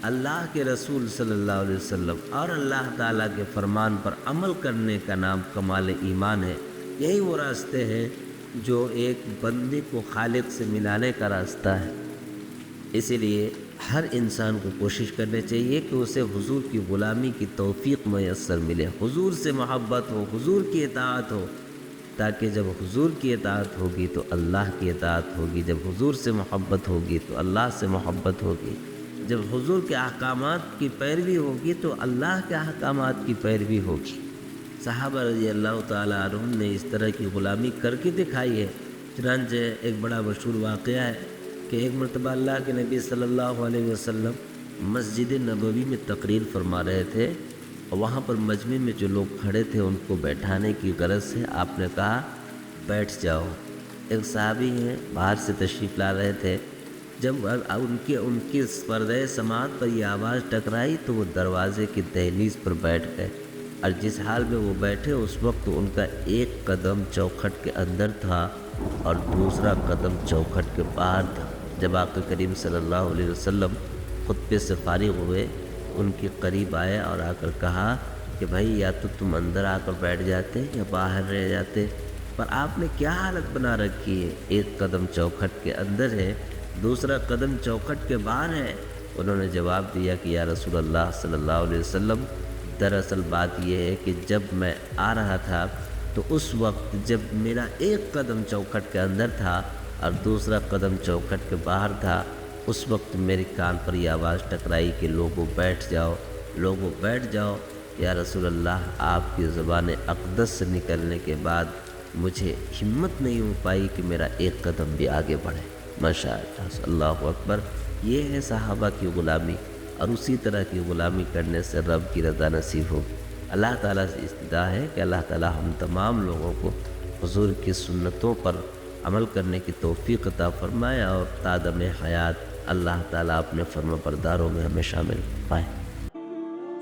اللہ کے رسول صلی اللہ علیہ وسلم اور اللہ تعالیٰ کے فرمان پر عمل کرنے کا نام کمال ایمان ہے۔ یہی وہ راستے ہیں جو ایک بندے کو خالق سے ملانے کا راستہ ہے۔ اسی لیے ہر انسان کو کوشش کرنی چاہیے کہ اسے حضور کی غلامی کی توفیق میسر ملے، حضور سے محبت ہو، حضور کی اطاعت ہو، تاکہ جب حضور کی اطاعت ہوگی تو اللہ کی اطاعت ہوگی، جب حضور سے محبت ہوگی تو اللہ سے محبت ہوگی، جب حضور کے احکامات کی پیروی ہوگی تو اللہ کے احکامات کی پیروی ہوگی۔ صحابہ رضی اللہ تعالیٰ عنہم نے اس طرح کی غلامی کر کے دکھائی ہے۔ چنانچہ ایک بڑا مشہور واقعہ ہے کہ ایک مرتبہ اللہ کے نبی صلی اللہ علیہ وسلم مسجد نبوی میں تقریر فرما رہے تھے، اور وہاں پر مجمع میں جو لوگ کھڑے تھے ان کو بیٹھانے کی غرض سے آپ نے کہا بیٹھ جاؤ۔ ایک صحابی ہیں باہر سے تشریف لا رہے تھے، جب ان کی پردہ سماعت پر یہ آواز ٹکرائی تو وہ دروازے کی دہلیز پر بیٹھ گئے، اور جس حال میں وہ بیٹھے اس وقت ان کا ایک قدم چوکھٹ کے اندر تھا اور دوسرا قدم چوکھٹ کے باہر تھا۔ جب آقا کریم صلی اللہ علیہ وسلم خطبے سے فارغ ہوئے، ان کے قریب آئے اور آ کر کہا کہ بھائی یا تو تم اندر آ کر بیٹھ جاتے یا باہر رہ جاتے، پر آپ نے کیا حالت بنا رکھی ہے، ایک قدم چوکھٹ کے اندر ہے، دوسرا قدم چوکھٹ کے باہر ہے، انہوں نے جواب دیا کہ یا رسول اللہ صلی اللہ علیہ وسلم، دراصل بات یہ ہے کہ جب میں آ رہا تھا تو اس وقت جب میرا ایک قدم چوکھٹ کے اندر تھا اور دوسرا قدم چوکھٹ کے باہر تھا، اس وقت میرے کان پر یہ آواز ٹکرائی کہ لوگوں بیٹھ جاؤ، لوگوں بیٹھ جاؤ۔ یا رسول اللہ، آپ کی زبان اقدس سے نکلنے کے بعد مجھے ہمت نہیں ہو پائی کہ میرا ایک قدم بھی آگے بڑھے۔ ماشاء اللہ، اللہ اکبر۔ یہ ہے صحابہ کی غلامی، اور اسی طرح کی غلامی کرنے سے رب کی رضا نصیب ہوگی۔ اللہ تعالیٰ سے استدعا ہے کہ اللہ تعالیٰ ہم تمام لوگوں کو حضور کی سنتوں پر عمل کرنے کی توفیق عطا فرمائے، اور تادم حیات اللہ تعالیٰ اپنے فرما برداروں میں ہمیں شامل پائے۔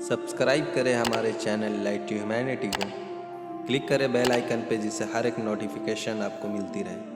سبسکرائب کریں ہمارے چینل لائٹ ٹو ہیومینٹی کو، کلک کریں بیل آئیکن پہ، جس سے ہر ایک نوٹیفیکیشن آپ کو ملتی رہے۔